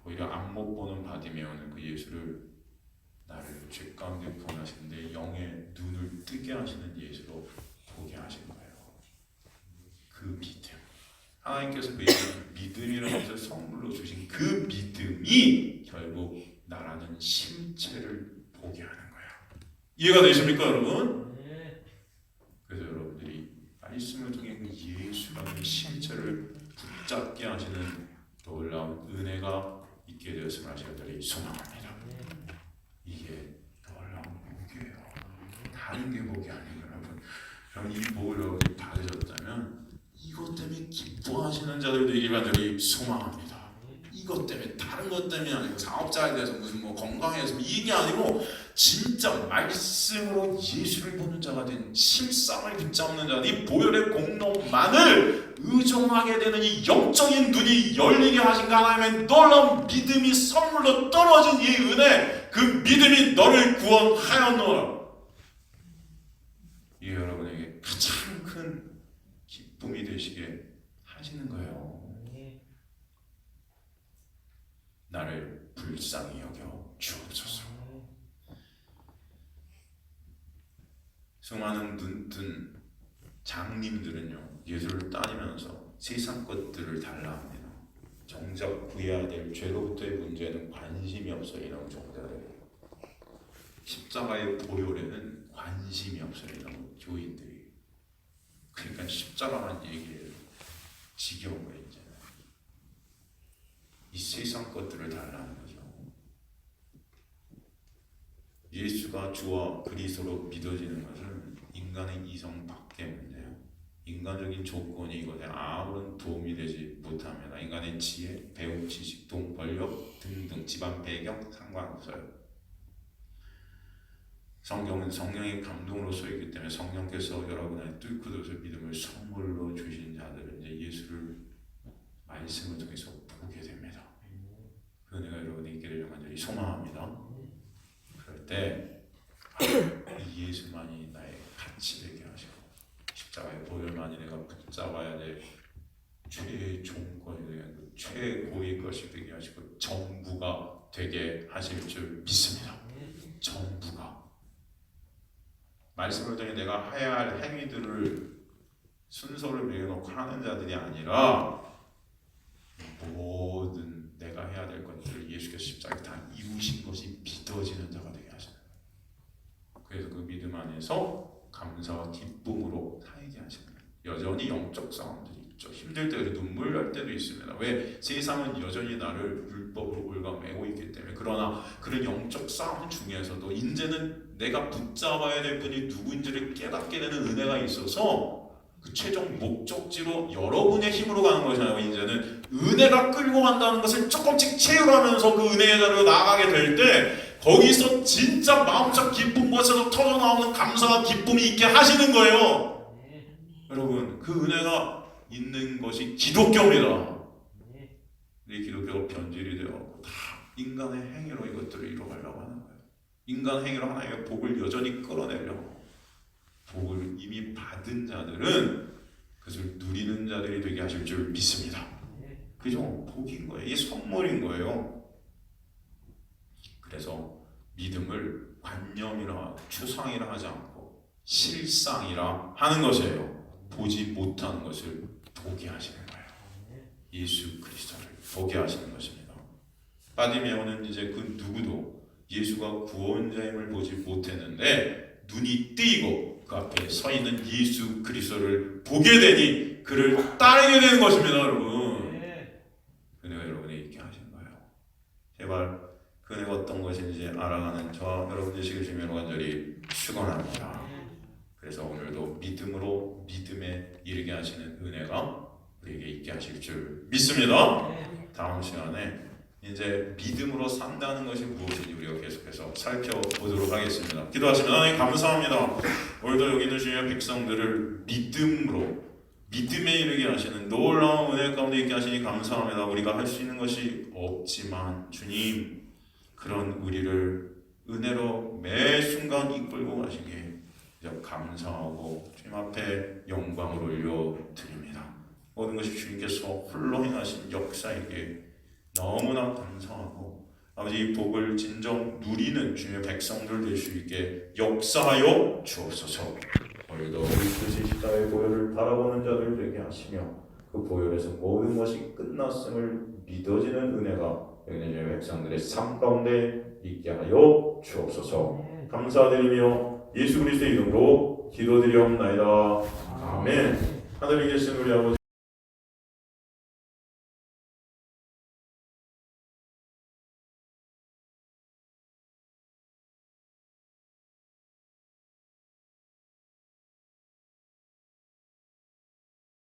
오히려 안못 보는 바디메오는 그 예수를 나를 죄 가운데 구원하시는데 영의 눈을 뜨게 하시는 예수로 보게 하신 거예요. 그 믿음, 하나님께서 그에게 믿음이라는 것을 선물로 주신 그 믿음이 결국 나라는 실체를 보게 하는 거야. 이해가 되십니까 여러분? 그래서 여러분들이 말씀을 통해 그 예수라는 실체를 붙잡게 하시는 놀라운 은혜가 있게 되었음을 하시기를 소망합니다. 이게 놀라운 복이에요. 다른 게 복이 아니에요 여러분. 여러분 이 복을 여러분이 받으셨다면 이것 때문에 기뻐하시는 자들도 있길 간절히 소망합니다. 이것 때문에, 다른 것 때문이 아니고 사업자에 대해서 무슨 뭐 건강에 대해서 이게 아니고 진짜 말씀으로 예수를 보는 자가 된, 실상을 붙잡는 자, 이 보혈의 공로만을 의존하게 되는 이 영적인 눈이 열리게 하신 그 하나님의 놀라운 믿음이 선물로 떨어진 이 은혜, 그 믿음이 너를 구원하였노라. 이게 여러분에게 가장 큰 기쁨이 되시게 하시는 거예요. 나를 불쌍히 여겨 주옵소서. 수많은 눈뜬 장님들은요, 예수를 따르면서 세상 것들을 달라 합니다. 정작 구해야 될 죄로부터의 문제는 관심이 없어요. 이런 종들에게 십자가의 보혈에는 관심이 없어요. 이런 교인들이. 그러니까 십자가만 얘기해요. 지겨운 거예요. 이제 이 세상 것들을 달라는 거죠. 예수가 주와 그리스도로 믿어지는 것은 인간의 이성 밖의 문제예요. 인간적인 조건이 이것에 아무런 도움이 되지 못합니다. 인간의 지혜, 배움, 지식, 돈, 권력 등등 집안 배경 상관없어요. 성경은 성령의 감동으로 써있기 때문에 성령께서 여러분의 뚫고 들어서 믿음을 선물로 주신 자들은 이제 예수를 말씀을 통해서 보게 됩니다. 그 은혜가 여러분이 있게 되려 간절히 소망합니다. 그럴 때 이 예수만이 나의 가치 되게 하시고 십자가의 보혈만이 내가 붙잡아야 될 최의 종권이 되게 하고 최고의 것이 되게 하시고 전부가 되게 하실 줄 믿습니다. 전부가. 말씀을 통해 내가 해야 할 행위들을 순서를 매겨놓고 하는 자들이 아니라 모든 내가 해야 될 것들을 예수께서 십자가에 다 이루신 것이 믿어지는 자가 되게 하시는 거예요. 그래서 그 믿음 안에서 감사와 기쁨으로 살게 하시는 거예요. 여전히 영적 싸움들이 있죠. 힘들 때도 눈물 날 때도 있습니다. 왜? 세상은 여전히 나를 율법으로 올가매고 있기 때문에. 그러나 그런 영적 싸움 중에서도 이제는 내가 붙잡아야 될 분이 누구인지를 깨닫게 되는 은혜가 있어서 그 최종 목적지로 여러분의 힘으로 가는 것이잖아요. 이제는 은혜가 끌고 간다는 것을 조금씩 체험하면서 그 은혜의 자리로 나아가게 될 때 거기서 진짜 마음속 기쁨, 것에서 터져나오는 감사와 기쁨이 있게 하시는 거예요. 여러분, 그 은혜가 있는 것이 기독교입니다. 이 기독교가 변질이 되어 다 인간의 행위로 이것들을 이루어가려고 하는 거예요. 인간 행위로 하나님의 복을 여전히 끌어내려고. 복을 이미 받은 자들은 그것을 누리는 자들이 되게 하실 줄 믿습니다. 그죠? 복인 거예요. 이게 선물인 거예요. 그래서 믿음을 관념이라 추상이라 하지 않고 실상이라 하는 것이에요. 보지 못하는 것을 보게 하시는 거예요. 예수 그리스도를 보게 하시는 것입니다. 바디메오는 이제 그 누구도 예수가 구원자임을 보지 못했는데 눈이 뜨이고 그 앞에 서 있는 예수 그리스도를 보게 되니 그를 따르게 되는 것입니다, 여러분. 네. 은혜가 여러분이 있게 하신 거예요. 제발 그 은혜가 어떤 것인지 알아가는 저와 여러분 되시길 주님으로 간절히 축원합니다. 그래서 오늘도 믿음으로 믿음에 이르게 하시는 은혜가 우리에게 있게 하실 줄 믿습니다. 다음 시간에 이제 믿음으로 산다는 것이 무엇인지 우리가 계속해서 살펴보도록 하겠습니다. 기도하시면 하나님 감사합니다. 오늘도 여기 있는 주님의 백성들을 믿음으로 믿음에 이르게 하시는 놀라운 은혜 가운데 있게 하시니 감사합니다. 우리가 할 수 있는 것이 없지만 주님 그런 우리를 은혜로 매 순간 이끌고 가시기에 감사하고 주님 앞에 영광을 올려드립니다. 모든 것이 주님께서 홀로 행하신 역사에게 너무나 감사하고 아버지 이 복을 진정 누리는 주님의 백성들 될 수 있게 역사하여 주옵소서. 오늘도 우리 그 십자가의 보혈을 바라보는 자들 되게 하시며 그 보혈에서 모든 것이 끝났음을 믿어지는 은혜가 여기는 주님의 백성들의 삶 가운데 있게 하여 주옵소서. 감사드리며 예수 그리스도의 이름으로 기도드리옵나이다. 아멘. 하늘에 계신 우리 아버지